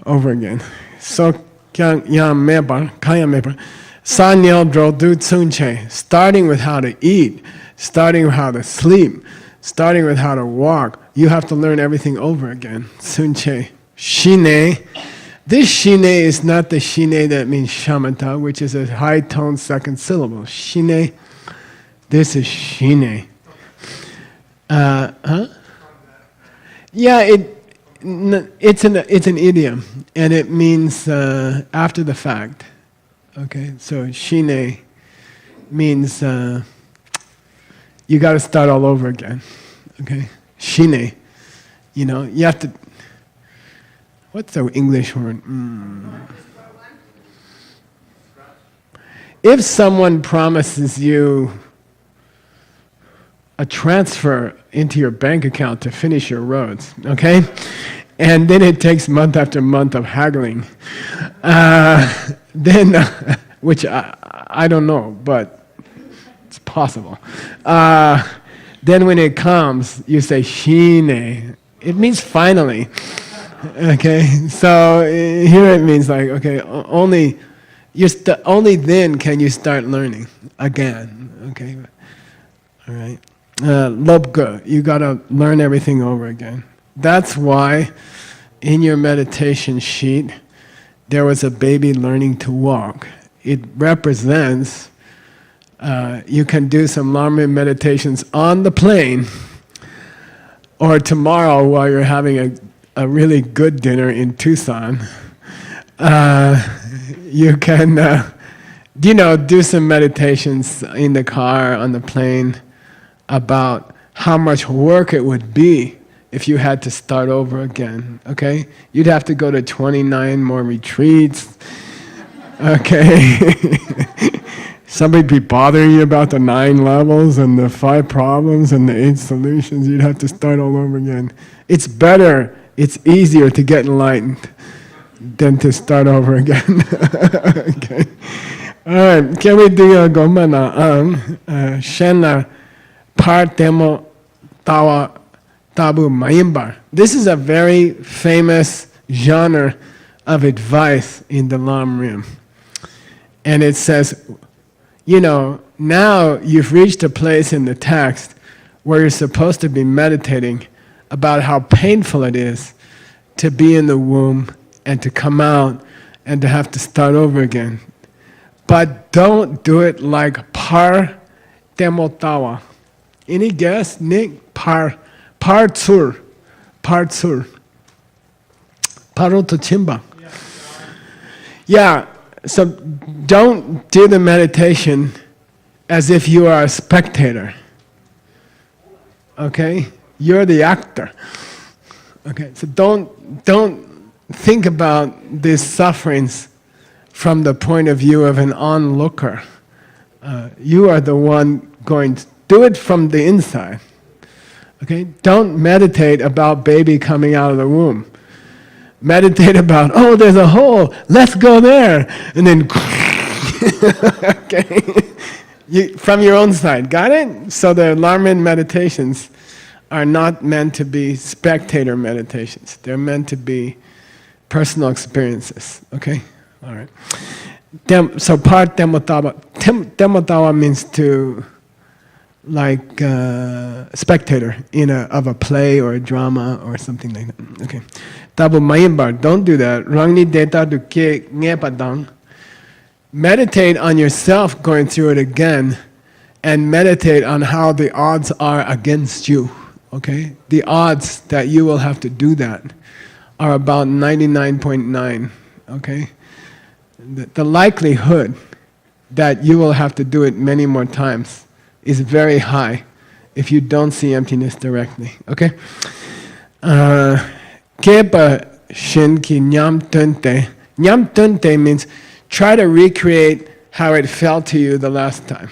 over again. So kyang yam mepar, kaya mepar. Sanyel dro du tsunche. Starting with how to eat, starting with how to sleep, starting with how to walk. You have to learn everything over again. Tsunche. Shine. This shine is not the shine that means shamatha, which is a high tone second syllable. Shine. This is shine. Yeah, it's an idiom, and it means after the fact. Okay, so shine means you got to start all over again. Okay, shine. You know, you have to. What's the English word? If someone promises you a transfer into your bank account to finish your roads, okay? And then it takes month after month of haggling, then, which I don't know, but it's possible. Then when it comes, you say, shine. It means finally. Okay, so here it means like, okay, only then can you start learning again. Okay, all right. Lobga, you gotta learn everything over again. That's why in your meditation sheet there was a baby learning to walk. It represents you can do some Lama meditations on the plane, or tomorrow while you're having a really good dinner in Tucson, you can, do some meditations in the car, on the plane, about how much work it would be if you had to start over again, okay? You'd have to go to 29 more retreats, okay? Somebody'd be bothering you about the 9 levels and the 5 problems and the 8 solutions. You'd have to start all over again. It's better, it's easier to get enlightened than to start over again. Okay. All right, can we do a gomana shena partemo tawa tabu mayimbar? This is a very famous genre of advice in the Lam Rim. And it says, you know, now you've reached a place in the text where you're supposed to be meditating about how painful it is to be in the womb and to come out and to have to start over again. But don't do it like par temotawa. Any guess, Nick? Par tsur. Paro to chimba. Yeah, so don't do the meditation as if you are a spectator. Okay? You're the actor. Okay, so don't think about these sufferings from the point of view of an onlooker. You are the one going to do it from the inside. Okay? Don't meditate about baby coming out of the womb. Meditate about, oh, there's a hole, let's go there. And then, okay? From your own side, got it? So the Larman meditations are not meant to be spectator meditations. They're meant to be personal experiences, okay? All right. So part temotawa. Temotawa means to, like, spectator of a play or a drama or something like that. Okay. Tabu mayimbar, don't do that. Rangni deta du ke ngepadang. Meditate on yourself going through it again, and meditate on how the odds are against you. Okay? The odds that you will have to do that are about 99.9. Okay? The likelihood that you will have to do it many more times is very high if you don't see emptiness directly. Okay? Kepa shinki nyam tunte. Nyam tunte means try to recreate how it felt to you the last time.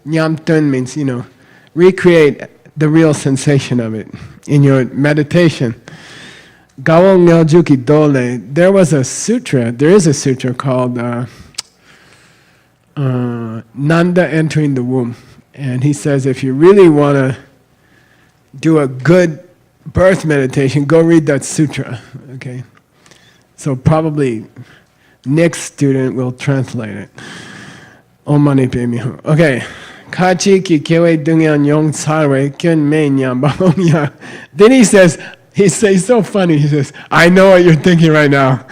Nyam tun means, you know, recreate the real sensation of it in your meditation. Gawong Nyaljuki Dole, there is a sutra called Nanda Entering the Womb. And he says if you really want to do a good birth meditation, go read that sutra, okay? So probably next student will translate it. Om Mani Padme Hum. Okay. Kachi ki kewe dungyan yong sarwe kyun me nyam bahomya. Then he says so funny, he says, I know what you're thinking right now.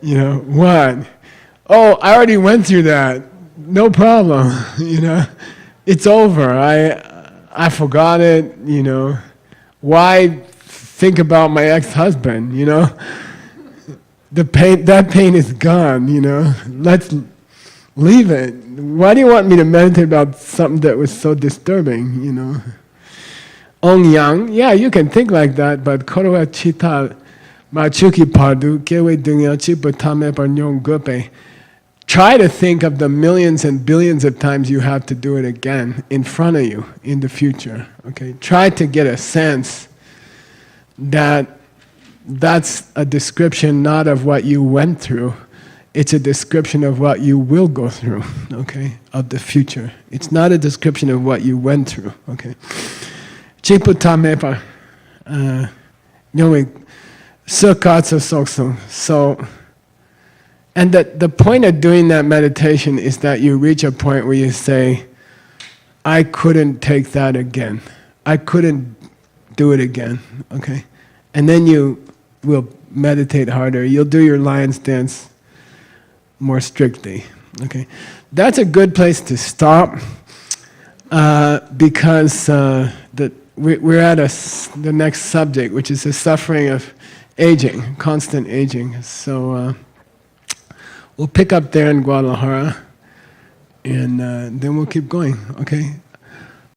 You know, what? Oh, I already went through that. No problem. You know, it's over. I forgot it, you know. Why think about my ex-husband, you know? That pain is gone, you know. Let's leave it. Why do you want me to meditate about something that was so disturbing, you know? Ong yang, yeah, you can think like that, but korowa chita machuki pardu kewe dungya chiputame parnyong gope. Try to think of the millions and billions of times you have to do it again in front of you in the future. Okay, try to get a sense that that's a description not of what you went through. It's a description of what you will go through, okay, of the future. It's not a description of what you went through, okay. Chiputamepa, knowing sukatsu soksu. So, and the point of doing that meditation is that you reach a point where you say, I couldn't take that again. I couldn't do it again, okay? And then you will meditate harder. You'll do your lion's dance more strictly, okay? That's a good place to stop because we're at the next subject, which is the suffering of aging, constant aging. So we'll pick up there in Guadalajara, and then we'll keep going, okay?